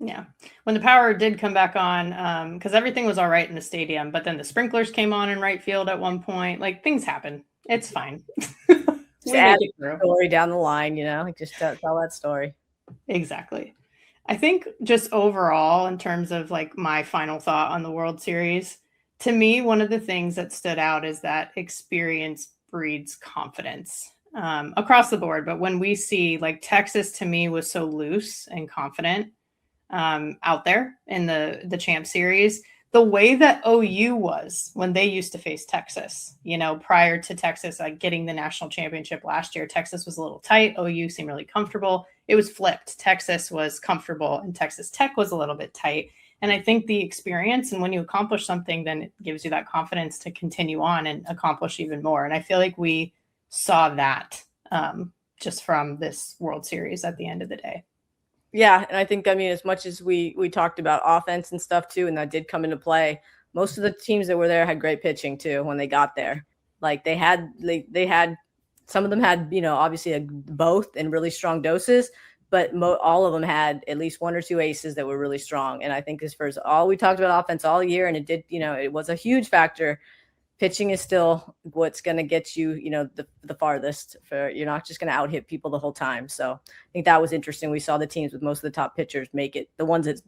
Yeah. When the power did come back on, because everything was all right in the stadium, but then the sprinklers came on in right field at one point. Like, things happen. It's fine. Just add a story down the line, like just tell that story. Exactly. I think just overall, in terms of like my final thought on the World Series, to me, one of the things that stood out is that experience breeds confidence across the board. But when we see like Texas, to me, was so loose and confident out there in the Champ Series, the way that OU was when they used to face Texas, prior to Texas getting the national championship last year, Texas was a little tight. OU seemed really comfortable. It was flipped. Texas was comfortable and Texas Tech was a little bit tight. And I think the experience, and when you accomplish something, then it gives you that confidence to continue on and accomplish even more. And I feel like we saw that just from this World Series at the end of the day. Yeah, and I think, as much as we talked about offense and stuff too, and that did come into play, most of the teams that were there had great pitching too when they got there. Like they had some of them had, obviously both in really strong doses, but all of them had at least one or two aces that were really strong. And I think as far as all we talked about offense all year, and it did, it was a huge factor. Pitching is still what's going to get you, the farthest. You're not just going to out-hit people the whole time. So I think that was interesting. We saw the teams with most of the top pitchers make it. The ones that,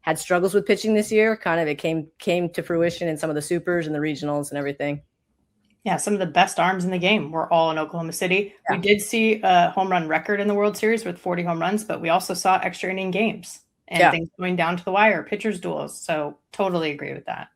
had struggles with pitching this year, kind of it came to fruition in some of the supers and the regionals and everything. Yeah, some of the best arms in the game were all in Oklahoma City. Yeah. We did see a home run record in the World Series with 40 home runs, but we also saw extra inning games and things going down to the wire, pitchers duels. So totally agree with that.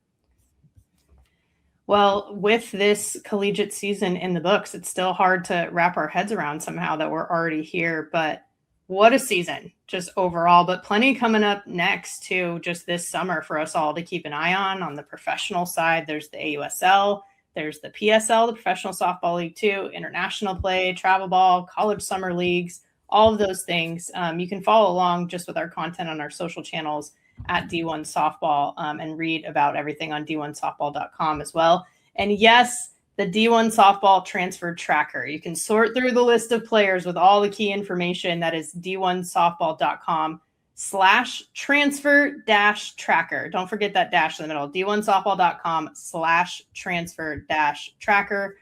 Well, with this collegiate season in the books, it's still hard to wrap our heads around somehow that we're already here, but what a season just overall, but plenty coming up next too, just this summer for us all to keep an eye on the professional side. There's the AUSL, there's the PSL, the Professional Softball League 2, international play, travel ball, college summer leagues, all of those things. You can follow along just with our content on our social channels at D1Softball and read about everything on D1Softball.com as well. And yes, the D1 Softball transfer tracker. You can sort through the list of players with all the key information. That is D1Softball.com/transfer-tracker. Don't forget that dash in the middle. D1Softball.com/transfer-tracker.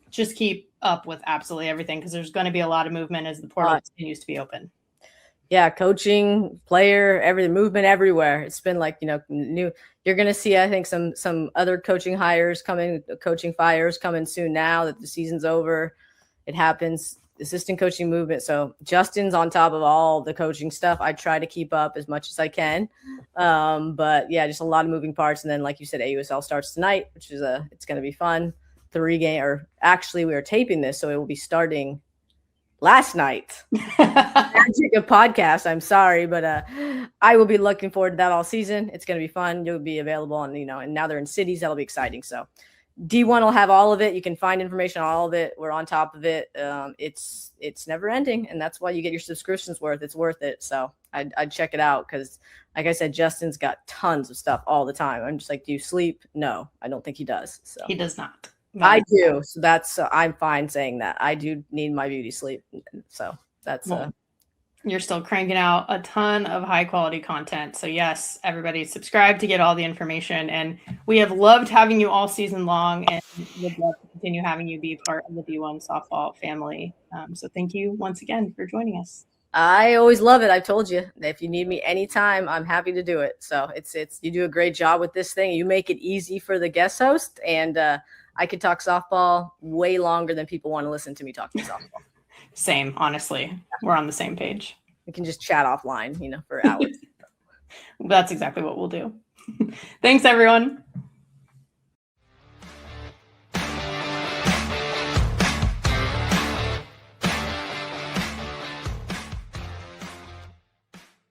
Just keep up with absolutely everything because there's going to be a lot of movement as the portal continues to be open. Yeah, coaching, player, everything, movement everywhere. It's been like, new. You're going to see, I think, some other coaching hires coming, coaching fires coming soon now that the season's over. It happens, assistant coaching movement. So Justin's on top of all the coaching stuff. I try to keep up as much as I can. But yeah, just a lot of moving parts. And then, like you said, AUSL starts tonight, which is it's going to be fun. 3 game, or actually we are taping this, so it will be starting last night. Magic of podcast. I'm sorry, but I will be looking forward to that all season. It's going to be fun. You'll be available on, and now they're in cities. That'll be exciting. So D1 will have all of it. You can find information on all of it. We're on top of it. It's never ending, and that's why you get your subscriptions worth. It's worth it. So I'd check it out because, like I said, Justin's got tons of stuff all the time. I'm just like, do you sleep? No, I don't think he does. So he does not. I do. So that's, I'm fine saying that. I do need my beauty sleep. So that's, you're still cranking out a ton of high quality content. So yes, everybody subscribe to get all the information. And we have loved having you all season long and would love to continue having you be part of the D1 Softball family. So thank you once again for joining us. I always love it. I've told you that if you need me anytime, I'm happy to do it. So it's, you do a great job with this thing. You make it easy for the guest host, and, I could talk softball way longer than people want to listen to me talking softball. Same, honestly. We're on the same page. We can just chat offline, for hours. That's exactly what we'll do. Thanks, everyone.